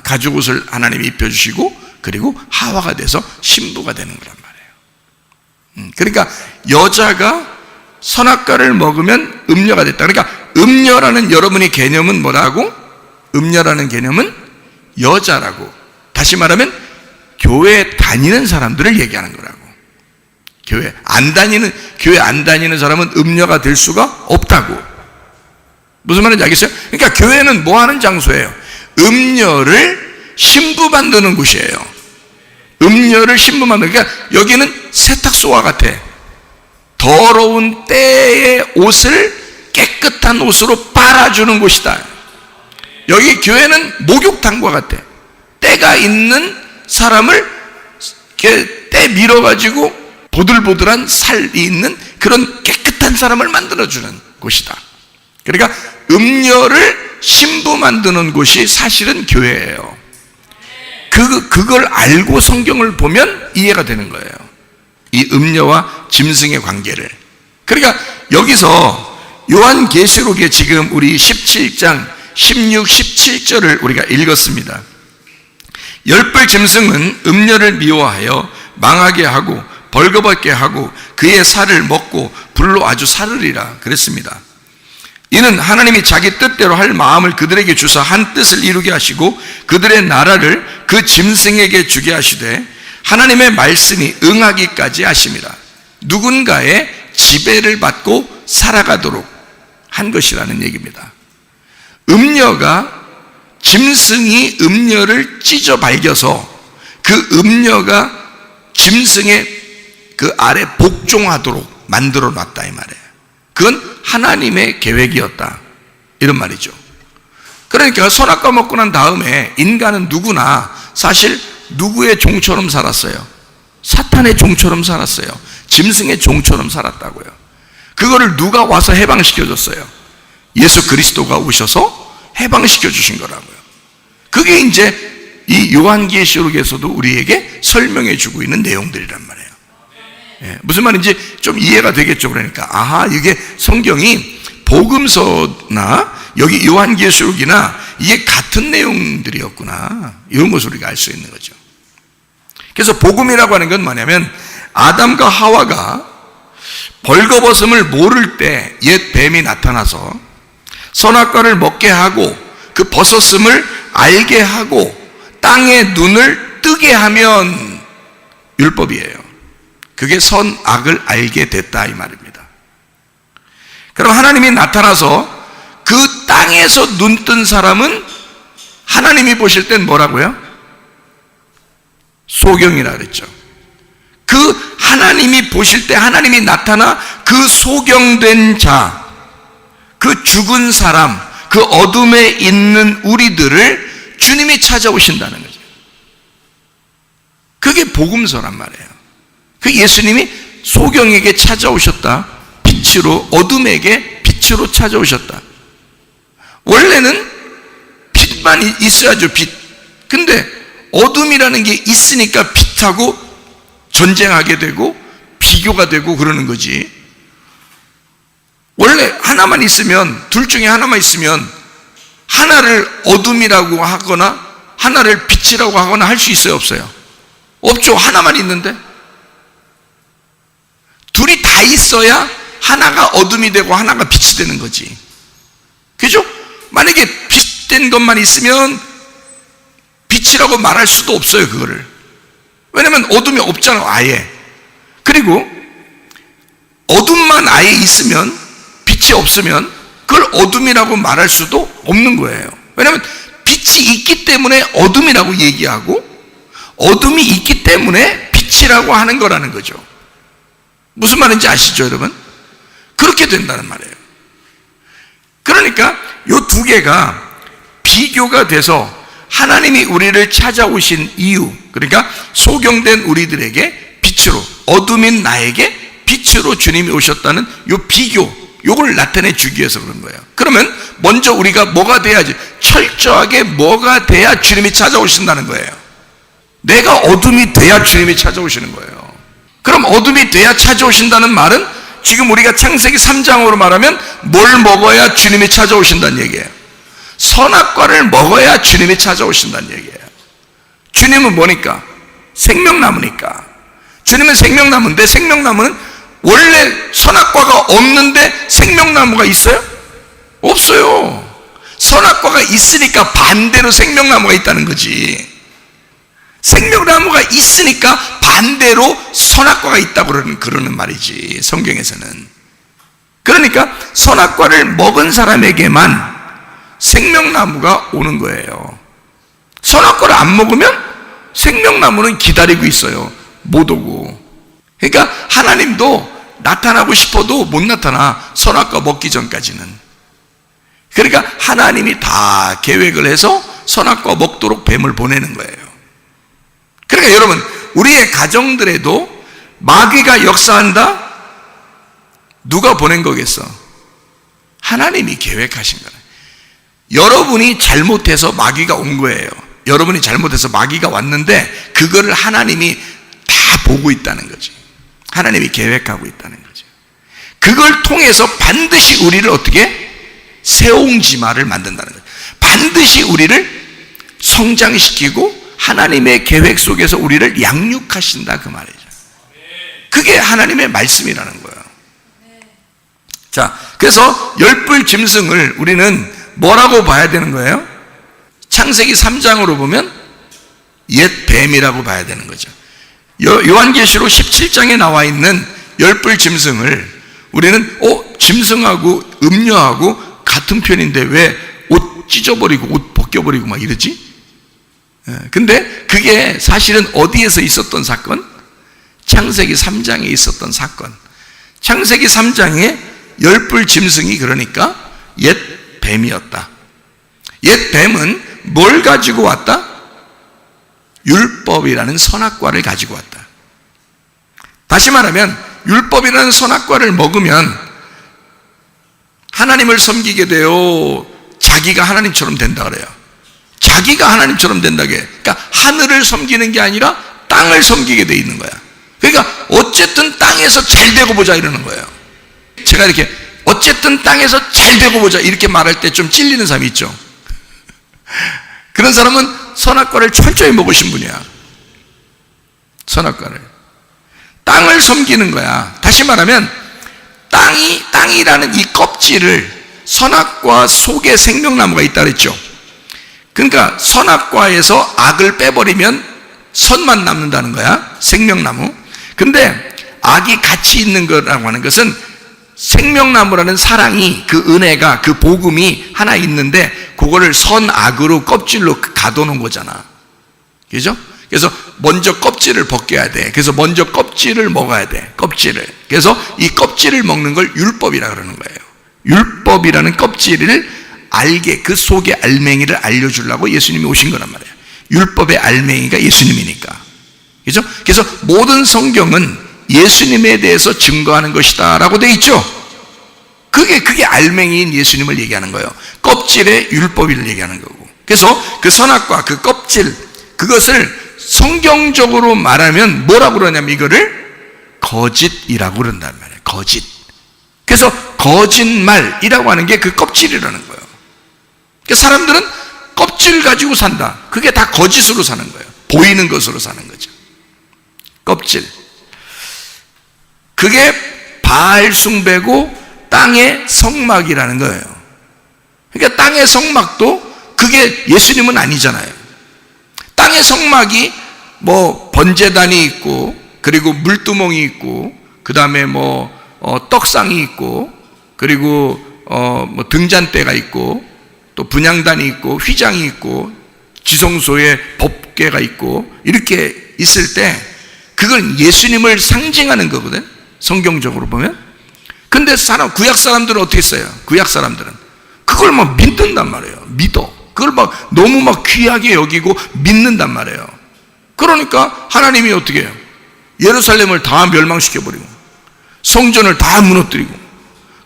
가죽 옷을 하나님이 입혀주시고 그리고 하와가 돼서 신부가 되는 거란 말이에요. 그러니까 여자가 선악과를 먹으면 음녀가 됐다. 그러니까 음녀라는 여러분의 개념은 뭐라고? 음녀라는 개념은 여자라고. 다시 말하면 교회 다니는 사람들을 얘기하는 거라고. 교회 안 다니는 사람은 음녀가 될 수가 없다고. 무슨 말인지 알겠어요? 그러니까 교회는 뭐 하는 장소예요? 음녀를 신부 만드는 곳이에요. 음녀를 신부 만드는, 그러니까 여기는 세탁소와 같아. 더러운 때의 옷을 깨끗한 옷으로 빨아주는 곳이다. 여기 교회는 목욕탕과 같아. 때가 있는 사람을 때 밀어가지고 보들보들한 살이 있는 그런 깨끗한 사람을 만들어주는 곳이다. 그러니까 음녀를 신부 만드는 곳이 사실은 교회예요. 그걸 알고 성경을 보면 이해가 되는 거예요. 이 음녀와 짐승의 관계를. 그러니까 여기서 요한계시록에 지금 우리 17장 16, 17절을 우리가 읽었습니다. 열불 짐승은 음녀를 미워하여 망하게 하고 벌거벗게 하고 그의 살을 먹고 불로 아주 사르리라 그랬습니다. 이는 하나님이 자기 뜻대로 할 마음을 그들에게 주사 한 뜻을 이루게 하시고 그들의 나라를 그 짐승에게 주게 하시되 하나님의 말씀이 응하기까지 하심이라. 누군가의 지배를 받고 살아가도록 한 것이라는 얘기입니다. 음녀가, 짐승이 음녀를 찢어 발겨서 그 음녀가 짐승의 그 아래 복종하도록 만들어 놨다 이 말이에요. 그건 하나님의 계획이었다 이런 말이죠. 그러니까 선악과 먹고 난 다음에 인간은 누구나 사실 누구의 종처럼 살았어요? 사탄의 종처럼 살았어요. 짐승의 종처럼 살았다고요. 그거를 누가 와서 해방시켜 줬어요? 예수 그리스도가 오셔서 해방시켜 주신 거라고요. 그게 이제 이 요한계시록에서도 우리에게 설명해 주고 있는 내용들이란 말이에요. 예, 무슨 말인지 좀 이해가 되겠죠. 그러니까 아하, 이게 성경이 복음서나 여기 요한계시록이나 이게 같은 내용들이었구나, 이런 것을 우리가 알 수 있는 거죠. 그래서 복음이라고 하는 건 뭐냐면 아담과 하와가 벌거벗음을 모를 때 옛 뱀이 나타나서 선악과를 먹게 하고 그 벗었음을 알게 하고 땅의 눈을 뜨게 하면 율법이에요. 그게 선악을 알게 됐다 이 말입니다. 그럼 하나님이 나타나서 그 땅에서 눈 뜬 사람은 하나님이 보실 땐 뭐라고요? 소경이라 그랬죠. 그 하나님이 보실 때 하나님이 나타나 그 소경된 자, 그 죽은 사람, 그 어둠에 있는 우리들을 주님이 찾아오신다는 거죠. 그게 복음서란 말이에요. 그 예수님이 소경에게 찾아오셨다. 빛으로, 어둠에게 빛으로 찾아오셨다. 원래는 빛만 있어야죠, 빛. 근데 어둠이라는 게 있으니까 빛하고 전쟁하게 되고 비교가 되고 그러는 거지. 원래 하나만 있으면, 둘 중에 하나만 있으면 하나를 어둠이라고 하거나 하나를 빛이라고 하거나 할 수 있어요, 없어요? 없죠. 하나만 있는데. 둘이 다 있어야 하나가 어둠이 되고 하나가 빛이 되는 거지. 그죠? 만약에 빛된 것만 있으면 빛이라고 말할 수도 없어요, 그거를. 왜냐면 어둠이 없잖아, 아예. 그리고 어둠만 아예 있으면, 빛이 없으면 그걸 어둠이라고 말할 수도 없는 거예요. 왜냐면 빛이 있기 때문에 어둠이라고 얘기하고 어둠이 있기 때문에 빛이라고 하는 거라는 거죠. 무슨 말인지 아시죠, 여러분? 그렇게 된다는 말이에요. 그러니까 이 두 개가 비교가 돼서 하나님이 우리를 찾아오신 이유, 그러니까 소경된 우리들에게 빛으로, 어둠인 나에게 빛으로 주님이 오셨다는 이 비교, 이걸 나타내 주기 위해서 그런 거예요. 그러면 먼저 우리가 뭐가 돼야지? 철저하게 뭐가 돼야 주님이 찾아오신다는 거예요. 내가 어둠이 돼야 주님이 찾아오시는 거예요. 그럼 어둠이 돼야 찾아오신다는 말은 지금 우리가 창세기 3장으로 말하면 뭘 먹어야 주님이 찾아오신다는 얘기예요. 선악과를 먹어야 주님이 찾아오신다는 얘기예요. 주님은 뭐니까? 생명나무니까. 주님은 생명나무인데 생명나무는 원래 선악과가 없는데 생명나무가 있어요? 없어요. 선악과가 있으니까 반대로 생명나무가 있다는 거지. 생명나무가 있으니까 반대로 선악과가 있다고 그러는 말이지, 성경에서는. 그러니까 선악과를 먹은 사람에게만 생명나무가 오는 거예요. 선악과를 안 먹으면 생명나무는 기다리고 있어요. 못 오고. 그러니까 하나님도 나타나고 싶어도 못 나타나, 선악과 먹기 전까지는. 그러니까 하나님이 다 계획을 해서 선악과 먹도록 뱀을 보내는 거예요. 그러니까 여러분, 우리의 가정들에도 마귀가 역사한다? 누가 보낸 거겠어? 하나님이 계획하신 거예요. 여러분이 잘못해서 마귀가 온 거예요. 여러분이 잘못해서 마귀가 왔는데 그거를 하나님이 다 보고 있다는 거지. 하나님이 계획하고 있다는 거죠. 그걸 통해서 반드시 우리를 어떻게? 새옹지마를 만든다는 거예요. 반드시 우리를 성장시키고 하나님의 계획 속에서 우리를 양육하신다, 그 말이죠. 그게 하나님의 말씀이라는 거예요. 자, 그래서 열불 짐승을 우리는 뭐라고 봐야 되는 거예요? 창세기 3장으로 보면 옛 뱀이라고 봐야 되는 거죠. 요한계시록 17장에 나와 있는 열불 짐승을 우리는 짐승하고 음녀하고 같은 편인데 왜 옷 찢어버리고 옷 벗겨버리고 막 이러지? 근데 그게 사실은 어디에서 있었던 사건? 창세기 3장에 있었던 사건. 창세기 3장에 열불 짐승이 그러니까 옛 뱀이었다. 옛 뱀은 뭘 가지고 왔다? 율법이라는 선악과를 가지고 왔다. 다시 말하면 율법이라는 선악과를 먹으면 하나님을 섬기게 되어 자기가 하나님처럼 된다 그래요. 자기가 하나님처럼 된다게. 그러니까 하늘을 섬기는 게 아니라 땅을 섬기게 돼 있는 거야. 그러니까 어쨌든 땅에서 잘 되고 보자 이러는 거예요. 제가 이렇게 어쨌든 땅에서 잘 되고 보자 이렇게 말할 때 좀 찔리는 사람이 있죠. 그런 사람은 선악과를 철저히 먹으신 분이야. 선악과를. 땅을 섬기는 거야. 다시 말하면 땅이라는 이 껍질을 선악과 속에 생명나무가 있다 그랬죠. 그러니까 선악과에서 악을 빼버리면 선만 남는다는 거야, 생명나무. 근데 악이 같이 있는 거라고 하는 것은 생명나무라는 사랑이, 그 은혜가, 그 복음이 하나 있는데 그거를 선악으로 껍질로 가둬놓은 거잖아. 그죠? 그래서 먼저 껍질을 벗겨야 돼. 그래서 먼저 껍질을 먹어야 돼. 껍질을. 그래서 이 껍질을 먹는 걸 율법이라 그러는 거예요. 율법이라는 껍질을 알게, 그 속의 알맹이를 알려주려고 예수님이 오신 거란 말이에요. 율법의 알맹이가 예수님이니까. 그죠? 그래서 모든 성경은 예수님에 대해서 증거하는 것이다 라고 돼 있죠. 그게 알맹이인 예수님을 얘기하는 거예요. 껍질의 율법을 얘기하는 거고. 그래서 그 선악과 그 껍질, 그것을 성경적으로 말하면 뭐라고 그러냐면 이거를 거짓이라고 그런단 말이에요. 거짓. 그래서 거짓말이라고 하는 게 그 껍질이라는 거예요. 그러니까 사람들은 껍질 가지고 산다. 그게 다 거짓으로 사는 거예요. 보이는 것으로 사는 거죠. 껍질. 그게 바알 숭배고 땅의 성막이라는 거예요. 그러니까 땅의 성막도 그게 예수님은 아니잖아요. 땅의 성막이 뭐 번제단이 있고, 그리고 물두멍이 있고, 그 다음에 떡상이 있고, 그리고 뭐 등잔대가 있고, 또 분향단이 있고, 휘장이 있고, 지성소에 법궤가 있고, 이렇게 있을 때 그건 예수님을 상징하는 거거든, 성경적으로 보면. 근데 구약 사람들은 어떻게 써요? 구약 사람들은 그걸 막 믿는단 말이에요. 믿어. 그걸 막 너무 막 귀하게 여기고 믿는단 말이에요. 그러니까 하나님이 어떻게 해요? 예루살렘을 다 멸망시켜버리고 성전을 다 무너뜨리고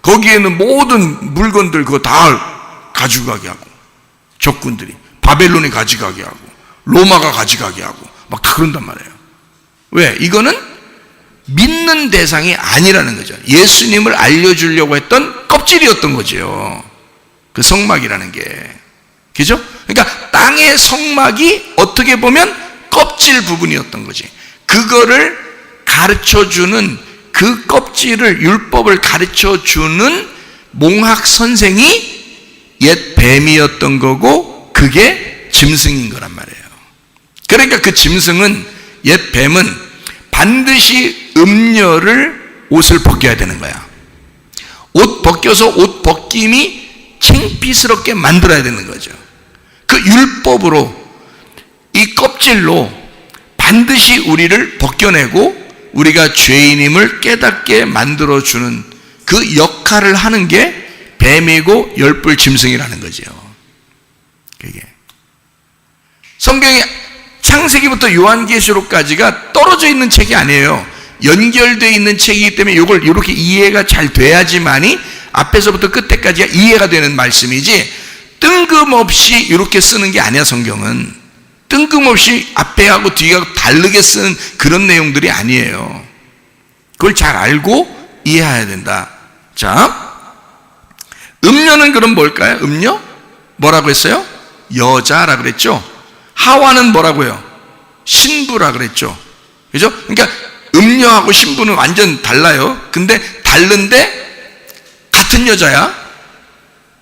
거기에 있는 모든 물건들 그거 다 가져가게 하고, 적군들이 바벨론이 가져가게 하고 로마가 가져가게 하고 막 다 그런단 말이에요. 왜? 이거는 믿는 대상이 아니라는 거죠. 예수님을 알려주려고 했던 껍질이었던 거죠. 그 성막이라는 게. 그죠? 그러니까 땅의 성막이 어떻게 보면 껍질 부분이었던 거지. 그거를 가르쳐주는, 그 껍질을, 율법을 가르쳐주는 몽학 선생이 옛 뱀이었던 거고, 그게 짐승인 거란 말이에요. 그러니까 그 짐승은, 옛 뱀은 반드시 음녀를 옷을 벗겨야 되는 거야. 옷 벗겨서 옷 벗김이 창피스럽게 만들어야 되는 거죠. 그 율법으로, 이 껍질로 반드시 우리를 벗겨내고 우리가 죄인임을 깨닫게 만들어주는 그 역할을 하는 게 뱀이고 열불 짐승이라는 거죠. 그게 성경에 창세기부터 요한계시록까지가 떨어져 있는 책이 아니에요. 연결되어 있는 책이기 때문에 이걸 이렇게 이해가 잘 돼야지만이 앞에서부터 끝에까지가 이해가 되는 말씀이지, 뜬금없이 이렇게 쓰는 게 아니야. 성경은 뜬금없이 앞에하고 뒤하고 다르게 쓰는 그런 내용들이 아니에요. 그걸 잘 알고 이해해야 된다. 자, 음녀는 그럼 뭘까요? 음녀? 뭐라고 했어요? 여자라 그랬죠. 하와는 뭐라고요? 신부라 그랬죠. 그죠? 그러니까 음녀하고 신부는 완전 달라요. 근데 다른데 같은 여자야.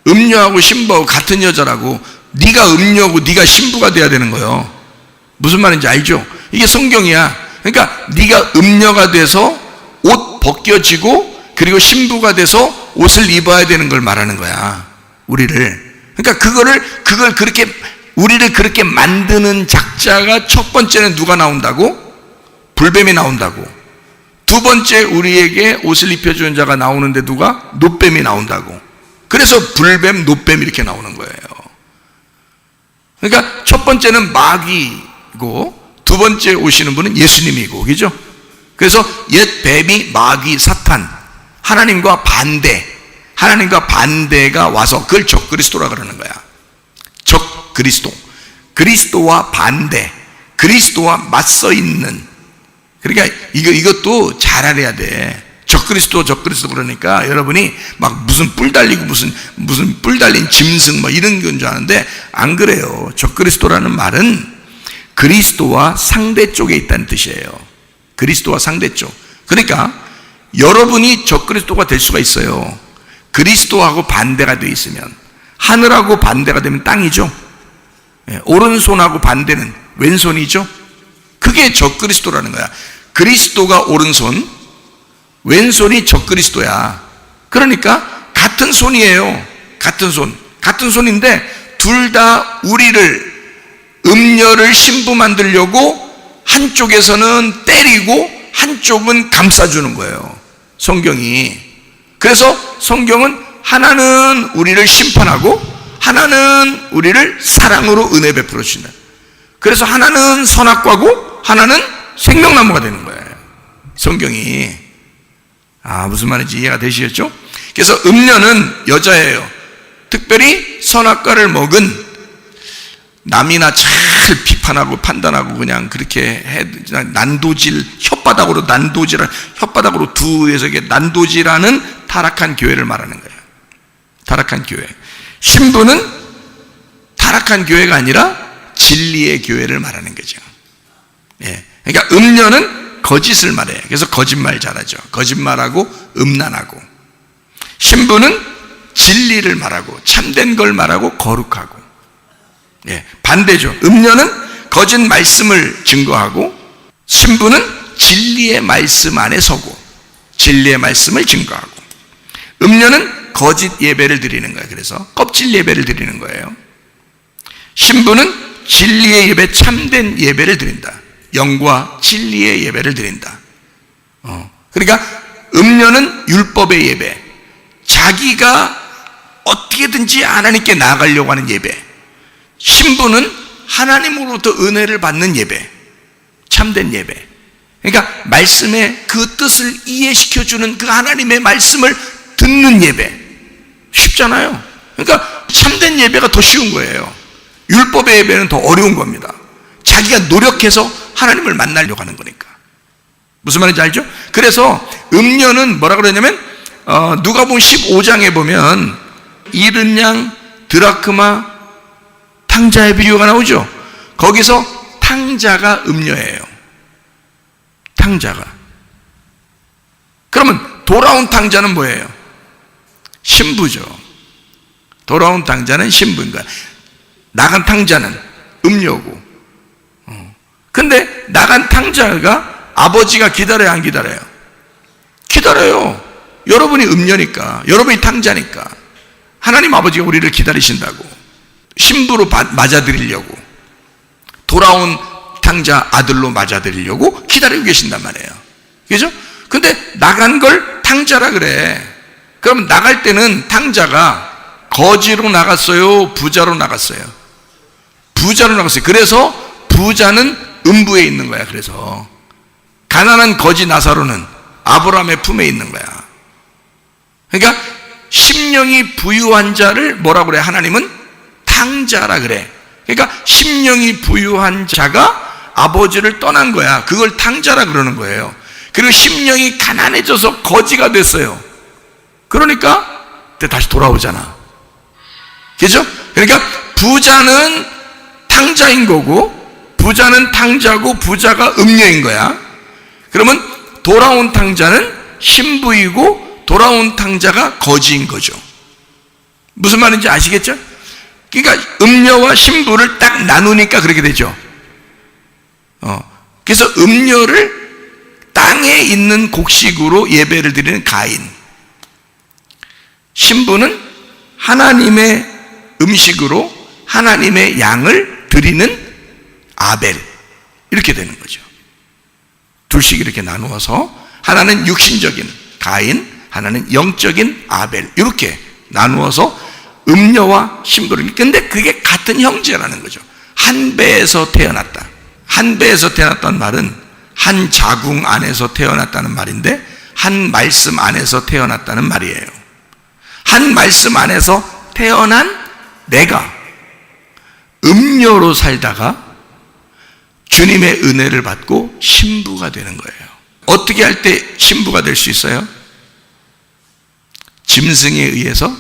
음녀하고 신부하고 같은 여자라고. 네가 음녀고 네가 신부가 돼야 되는 거예요. 무슨 말인지 알죠? 이게 성경이야. 그러니까 네가 음녀가 돼서 옷 벗겨지고 그리고 신부가 돼서 옷을 입어야 되는 걸 말하는 거야. 우리를. 그러니까 그걸 그렇게 우리를 그렇게 만드는 작자가, 첫 번째는 누가 나온다고? 불뱀이 나온다고. 두 번째 우리에게 옷을 입혀주는 자가 나오는데 누가? 놋뱀이 나온다고. 그래서 불뱀, 놋뱀 이렇게 나오는 거예요. 그러니까 첫 번째는 마귀고 두 번째 오시는 분은 예수님이고, 그죠? 그래서 옛 뱀이 마귀, 사탄, 하나님과 반대, 하나님과 반대가 와서 그걸 적그리스도라 그러는 거야. 적그리스도. 그리스도와 반대, 그리스도와 맞서 있는. 그러니까 이것도 잘 알아야 돼. 적그리스도 그러니까 여러분이 막 무슨 뿔 달리고 무슨 뿔 달린 짐승 뭐 이런 건 줄 아는데 안 그래요. 적그리스도라는 말은 그리스도와 상대 쪽에 있다는 뜻이에요. 그리스도와 상대 쪽. 그러니까 여러분이 적그리스도가 될 수가 있어요. 그리스도하고 반대가 되어 있으면. 하늘하고 반대가 되면 땅이죠. 오른손하고 반대는 왼손이죠. 그게 적그리스도라는 거야. 그리스도가 오른손, 왼손이 적그리스도야. 그러니까 같은 손이에요. 같은 손인데 둘 다 우리를 음녀를 신부 만들려고 한쪽에서는 때리고 한쪽은 감싸주는 거예요, 성경이. 그래서 성경은 하나는 우리를 심판하고 하나는 우리를 사랑으로 은혜 베풀어 주신다. 그래서 하나는 선악과고 하나는 생명나무가 되는 거예요, 성경이. 무슨 말인지 이해가 되시겠죠? 그래서 음녀는 여자예요. 특별히 선악과를 먹은, 남이나 잘 비판하고 판단하고 그냥 그렇게 난도질, 혓바닥으로 두에서 난도질하는 타락한 교회를 말하는 거예요. 타락한 교회. 신부는 타락한 교회가 아니라 진리의 교회를 말하는 거죠. 그러니까 음녀는 거짓을 말해요. 그래서 거짓말 잘하죠. 거짓말하고 음란하고. 신부는 진리를 말하고 참된 걸 말하고 거룩하고. 반대죠. 음녀는 거짓 말씀을 증거하고 신부는 진리의 말씀 안에 서고 진리의 말씀을 증거하고. 음녀는 거짓 예배를 드리는 거예요. 그래서 껍질 예배를 드리는 거예요. 신부는 진리의 예배, 참된 예배를 드린다. 영과 진리의 예배를 드린다. 그러니까 음녀는 율법의 예배, 자기가 어떻게든지 하나님께 나아가려고 하는 예배. 신부는 하나님으로부터 은혜를 받는 예배, 참된 예배. 그러니까 말씀의 그 뜻을 이해시켜주는 그 하나님의 말씀을 듣는 예배. 쉽잖아요. 그러니까 참된 예배가 더 쉬운 거예요. 율법의 예배는 더 어려운 겁니다. 자기가 노력해서 하나님을 만나려고 하는 거니까. 무슨 말인지 알죠? 그래서 음녀는 뭐라 그러냐면 누가복음 15장에 보면 이른 양, 드라크마, 탕자의 비유가 나오죠. 거기서 탕자가 음녀예요. 탕자가. 그러면 돌아온 탕자는 뭐예요? 신부죠. 돌아온 탕자는 신부인 거야. 나간 탕자는 음녀고. 근데 나간 탕자가 아버지가 기다려요, 안 기다려요? 기다려요. 여러분이 음녀니까, 여러분이 탕자니까. 하나님 아버지가 우리를 기다리신다고. 신부로 맞아들이려고, 돌아온 탕자 아들로 맞아들이려고 기다리고 계신단 말이에요. 그죠? 근데 나간 걸 탕자라 그래. 그럼 나갈 때는 탕자가 거지로 나갔어요, 부자로 나갔어요? 부자로 나갔어요. 그래서 부자는 음부에 있는 거야. 그래서 가난한 거지 나사로는 아브라함의 품에 있는 거야. 그러니까 심령이 부유한 자를 뭐라고 그래? 하나님은 탕자라 그래. 그러니까 심령이 부유한 자가 아버지를 떠난 거야. 그걸 탕자라 그러는 거예요. 그리고 심령이 가난해져서 거지가 됐어요. 그러니까 다시 돌아오잖아. 그죠? 그러니까 부자는 탕자인 거고, 부자는 탕자고, 부자가 음녀인 거야. 그러면 돌아온 탕자는 신부이고 돌아온 탕자가 거지인 거죠. 무슨 말인지 아시겠죠? 그러니까 음녀와 신부를 딱 나누니까 그렇게 되죠. 그래서 음녀를 땅에 있는 곡식으로 예배를 드리는 가인, 신부는 하나님의 음식으로 하나님의 양을 드리는 아벨, 이렇게 되는 거죠. 둘씩 이렇게 나누어서 하나는 육신적인 가인, 하나는 영적인 아벨, 이렇게 나누어서 음녀와 신부를. 근데 그게 같은 형제라는 거죠. 한 배에서 태어났다. 한 배에서 태어났다는 말은 한 자궁 안에서 태어났다는 말인데, 한 말씀 안에서 태어났다는 말이에요. 한 말씀 안에서 태어난 내가 음녀로 살다가 주님의 은혜를 받고 신부가 되는 거예요. 어떻게 할 때 신부가 될 수 있어요? 짐승에 의해서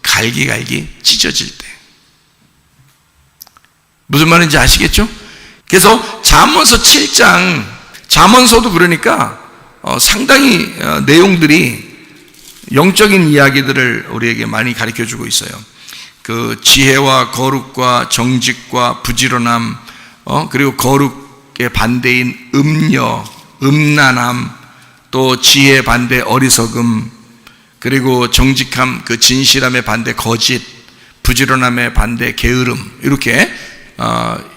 갈기갈기 찢어질 때. 무슨 말인지 아시겠죠? 그래서 잠언서 7장, 잠언서도 그러니까 상당히 내용들이 영적인 이야기들을 우리에게 많이 가르쳐주고 있어요. 그 지혜와 거룩과 정직과 부지런함, 그리고 거룩의 반대인 음녀, 음란함, 또 지혜의 반대 어리석음, 그리고 정직함, 그 진실함의 반대 거짓, 부지런함의 반대 게으름, 이렇게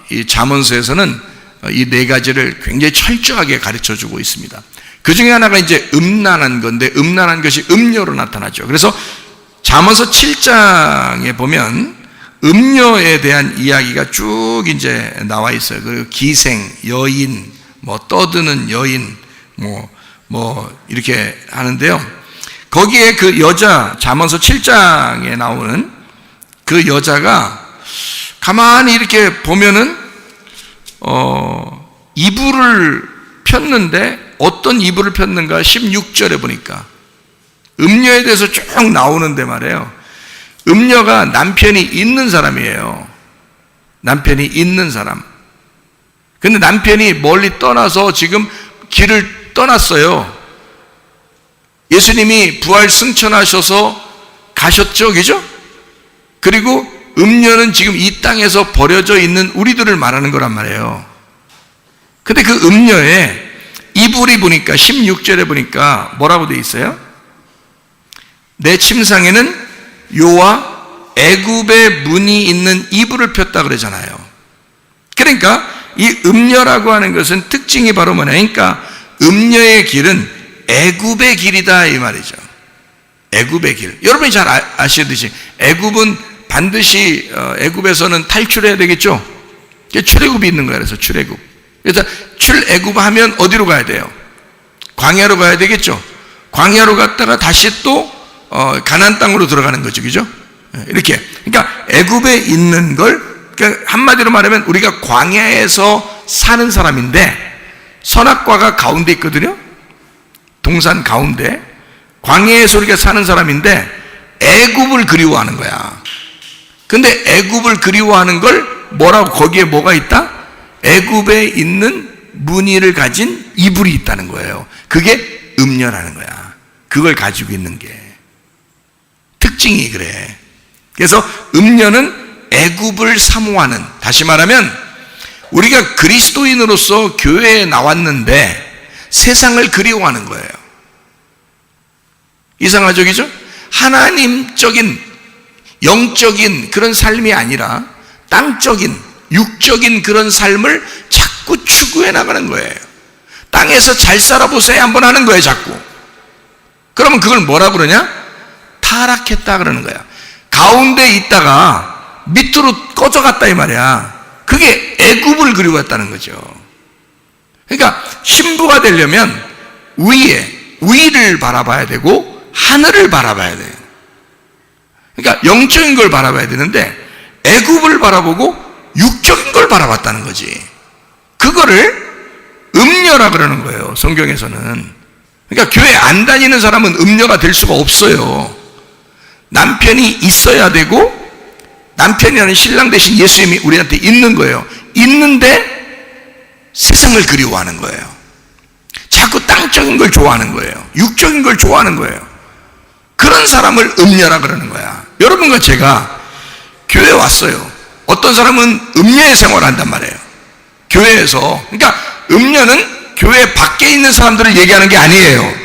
이 잠언서에서는 이 네 가지를 굉장히 철저하게 가르쳐주고 있습니다. 그 중에 하나가 이제 음란한 건데, 음란한 것이 음녀로 나타나죠. 그래서 잠언서 7장에 보면 음녀에 대한 이야기가 쭉 이제 나와 있어요. 그리고 기생, 여인, 떠드는 여인, 이렇게 하는데요. 거기에 그 여자, 잠언서 7장에 나오는 그 여자가 가만히 이렇게 보면은 이불을 폈는데, 어떤 이불을 폈는가 16절에 보니까 음녀에 대해서 쭉 나오는데 말이에요. 음녀가 남편이 있는 사람이에요. 남편이 있는 사람. 근데 남편이 멀리 떠나서 지금 길을 떠났어요. 예수님이 부활 승천하셔서 가셨죠, 그죠? 그리고 음녀는 지금 이 땅에서 버려져 있는 우리들을 말하는 거란 말이에요. 근데 그 음녀에 이불이 보니까 16절에 보니까 뭐라고 되어 있어요? 내 침상에는 요와 애굽의 문이 있는 이불을 폈다 그러잖아요. 그러니까 이 음녀라고 하는 것은 특징이 바로 뭐냐? 그러니까 음녀의 길은 애굽의 길이다 이 말이죠. 애굽의 길. 여러분이 잘 아시듯이 애굽은 반드시 애굽에서는 탈출해야 되겠죠. 출애굽이 있는 거예요. 그래서 출애굽. 그래서 출애굽하면 어디로 가야 돼요? 광야로 가야 되겠죠. 광야로 갔다가 다시 또 가나안 땅으로 들어가는 거죠, 그죠? 이렇게. 그러니까 애굽에 있는 걸, 그러니까 한마디로 말하면 우리가 광야에서 사는 사람인데 선악과가 가운데 있거든요. 동산 가운데. 광야에서 우리가 사는 사람인데 애굽을 그리워하는 거야. 근데 애굽을 그리워하는 걸 뭐라고, 거기에 뭐가 있다? 애굽에 있는 무늬를 가진 이불이 있다는 거예요. 그게 음녀라는 거야. 그걸 가지고 있는 게 특징이 그래. 그래서 음녀는 애굽을 사모하는, 다시 말하면 우리가 그리스도인으로서 교회에 나왔는데 세상을 그리워하는 거예요. 이상하죠, 그죠? 하나님적인 영적인 그런 삶이 아니라 땅적인 육적인 그런 삶을 자꾸 추구해 나가는 거예요. 땅에서 잘 살아보세요 한번 하는 거예요, 자꾸. 그러면 그걸 뭐라 그러냐? 타락했다 그러는 거야. 가운데 있다가 밑으로 꺼져갔다 이 말이야. 그게 애굽을 그리워했다는 거죠. 그러니까 신부가 되려면 위를 바라봐야 되고 하늘을 바라봐야 돼요. 그러니까 영적인 걸 바라봐야 되는데 애굽을 바라보고 육적인 걸 바라봤다는 거지. 그거를 음녀라 그러는 거예요, 성경에서는. 그러니까 교회 안 다니는 사람은 음녀가 될 수가 없어요. 남편이 있어야 되고, 남편이라는 신랑 대신 예수님이 우리한테 있는 거예요. 있는데 세상을 그리워하는 거예요. 자꾸 땅적인 걸 좋아하는 거예요. 육적인 걸 좋아하는 거예요. 그런 사람을 음녀라 그러는 거야. 여러분과 제가 교회에 왔어요. 어떤 사람은 음녀의 생활을 한단 말이에요, 교회에서. 그러니까 음녀는 교회 밖에 있는 사람들을 얘기하는 게 아니에요.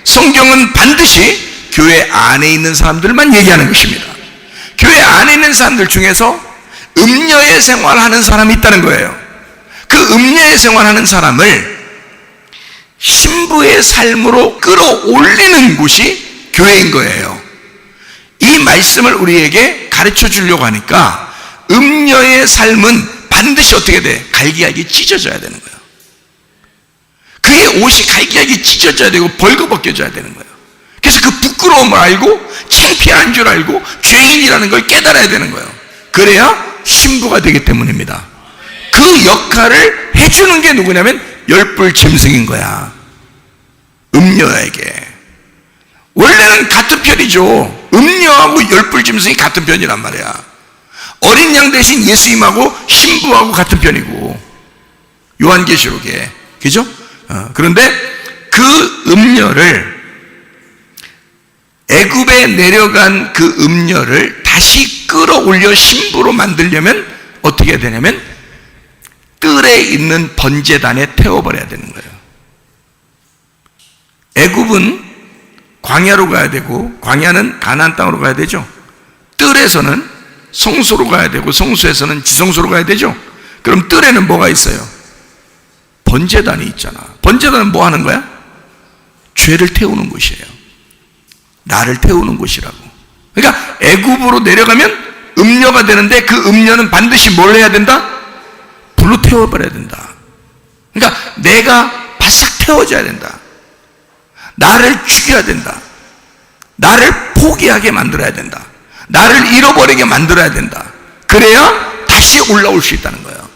성경은 반드시 교회 안에 있는 사람들만 얘기하는 것입니다. 교회 안에 있는 사람들 중에서 음녀의 생활하는 사람이 있다는 거예요. 그 음녀의 생활하는 사람을 신부의 삶으로 끌어올리는 곳이 교회인 거예요. 이 말씀을 우리에게 가르쳐 주려고 하니까 음녀의 삶은 반드시 어떻게 돼? 갈기갈기 찢어져야 되는 거예요. 그의 옷이 갈기갈기 찢어져야 되고 벌거벗겨져야 되는 거예요. 그래서 그 부끄러움을 알고 창피한 줄 알고 죄인이라는 걸 깨달아야 되는 거예요. 그래야 신부가 되기 때문입니다. 그 역할을 해주는 게 누구냐면 열불 짐승인 거야, 음녀에게. 원래는 같은 편이죠. 음녀하고 열불 짐승이 같은 편이란 말이야. 어린 양 대신 예수님하고 신부하고 같은 편이고, 요한계시록에, 그죠? 그런데 그 그 음녀를, 애굽에 내려간 그 음녀를 다시 끌어올려 신부로 만들려면 어떻게 해야 되냐면 뜰에 있는 번제단에 태워버려야 되는 거예요. 애굽은 광야로 가야 되고, 광야는 가나안 땅으로 가야 되죠. 뜰에서는 성소로 가야 되고, 성소에서는 지성소로 가야 되죠. 그럼 뜰에는 뭐가 있어요? 번제단이 있잖아. 번제단은 뭐 하는 거야? 죄를 태우는 곳이에요. 나를 태우는 곳이라고. 그러니까 애굽으로 내려가면 음녀가 되는데, 그 음녀는 반드시 뭘 해야 된다? 불로 태워버려야 된다. 그러니까 내가 바싹 태워져야 된다. 나를 죽여야 된다. 나를 포기하게 만들어야 된다. 나를 잃어버리게 만들어야 된다. 그래야 다시 올라올 수 있다는 거예요.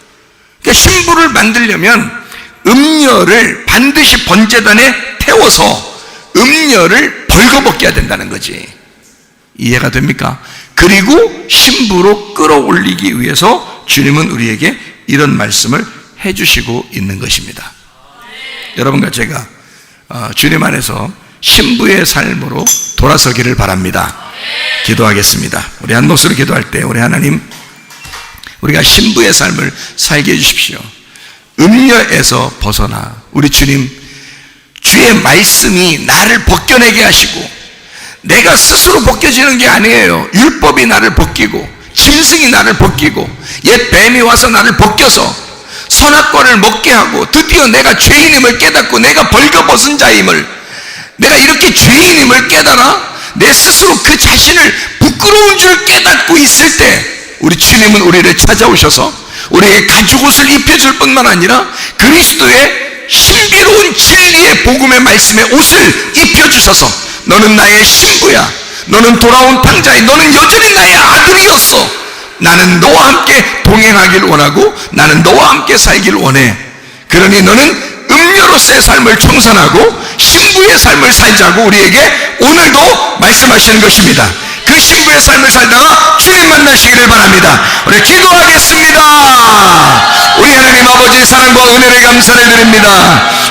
그러니까 신부를 만들려면 음녀를 반드시 번제단에 태워서 음녀를 벌거벗겨야 된다는 거지. 이해가 됩니까? 그리고 신부로 끌어올리기 위해서 주님은 우리에게 이런 말씀을 해주시고 있는 것입니다. 여러분과 제가 주님 안에서 신부의 삶으로 돌아서기를 바랍니다. 기도하겠습니다. 우리 한 목소리 기도할 때, 우리 하나님, 우리가 신부의 삶을 살게 해주십시오. 음녀에서 벗어나 우리 주님, 주의 말씀이 나를 벗겨내게 하시고, 내가 스스로 벗겨지는 게 아니에요. 율법이 나를 벗기고, 짐승이 나를 벗기고, 옛 뱀이 와서 나를 벗겨서 선악과를 먹게 하고, 드디어 내가 죄인임을 깨닫고 내가 벌거벗은 자임을, 내가 이렇게 죄인임을 깨달아 내 스스로 그 자신을 부끄러운 줄 깨닫고 있을 때, 우리 주님은 우리를 찾아오셔서 우리에게 가죽옷을 입혀줄 뿐만 아니라 그리스도의 신비로운 진리의 복음의 말씀의 옷을 입혀주셔서, 너는 나의 신부야, 너는 돌아온 탕자야, 너는 여전히 나의 아들이었어, 나는 너와 함께 동행하길 원하고 나는 너와 함께 살길 원해. 그러니 너는 음녀로서의 삶을 청산하고 신부의 삶을 살자고 우리에게 오늘도 말씀하시는 것입니다. 그 신부의 삶을 살다가 주님 만나시기를 바랍니다. 우리 기도하겠습니다. 우리 하나님 아버지, 사랑과 은혜를 감사를 드립니다.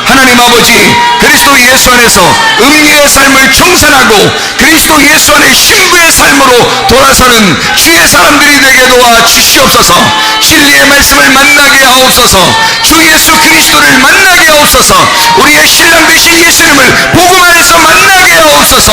하나님 아버지, 그리스도 예수 안에서 음녀의 삶을 청산하고 그리스도 예수 안에 신부의 삶으로 돌아서는 주의 사람들이 되게 도와 주시옵소서. 진리의 말씀을 만나게 하옵소서. 주 예수 그리스도를 만나게 하옵소서. 우리의 신랑 되신 예수님을 복음 안에서 만나게 하옵소서.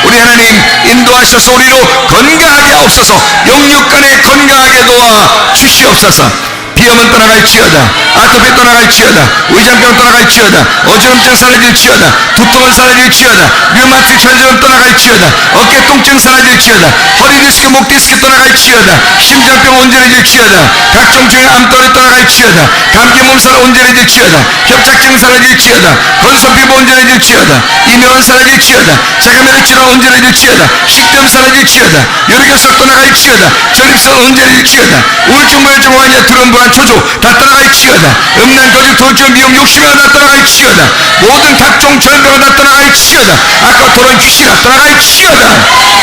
우리 하나님 인도하셔서 우리로 건강하게 하옵소서. 영육간에 건강하게 도와 주시옵소서. 비염은 떠나갈지어다, 아토피 떠나갈지어다, 위장병 떠나갈지어다, 어지럼증 사라질지어다, 두통은 사라질지어다, 류마틱 전증은 떠나갈지어다, 어깨 통증 사라질지어다, 허리 디스크, 목 디스크 떠나갈지어다, 심장병 온전해질지어다, 각종 중의 암tor이 떠나갈지어다, 감기 몸살 온전해질지어다, 협착증 사라질지어다, 건선 피부 온전해질지어다, 이명은 사라질지어다, 자가면역 질환 온전해질지어다, 식도염 사라질지어다, 뇨리결석 떠나갈지어다, 전립선 온전해질지어다, 우울증, 우울증, 환자, 두려움, 불안, 초조 다 떠나갈지어다, 음란, 거짓, 도둑질, 미움, 욕심이 다 떠나갈지어다, 모든 각종 절병은 다 떠나갈지어다, 악과 토론, 귀신 다 떠나갈지어다.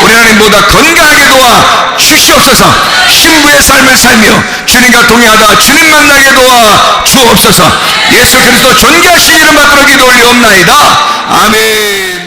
우리 하나님 보다 건강하게 도와 주시옵소서. 신부의 삶을 살며 주님과 동행하다 주님 만나게 도와 주옵소서. 예수 그리스도 존귀하신 이름 받들어 기도 올리옵나이다. 아멘.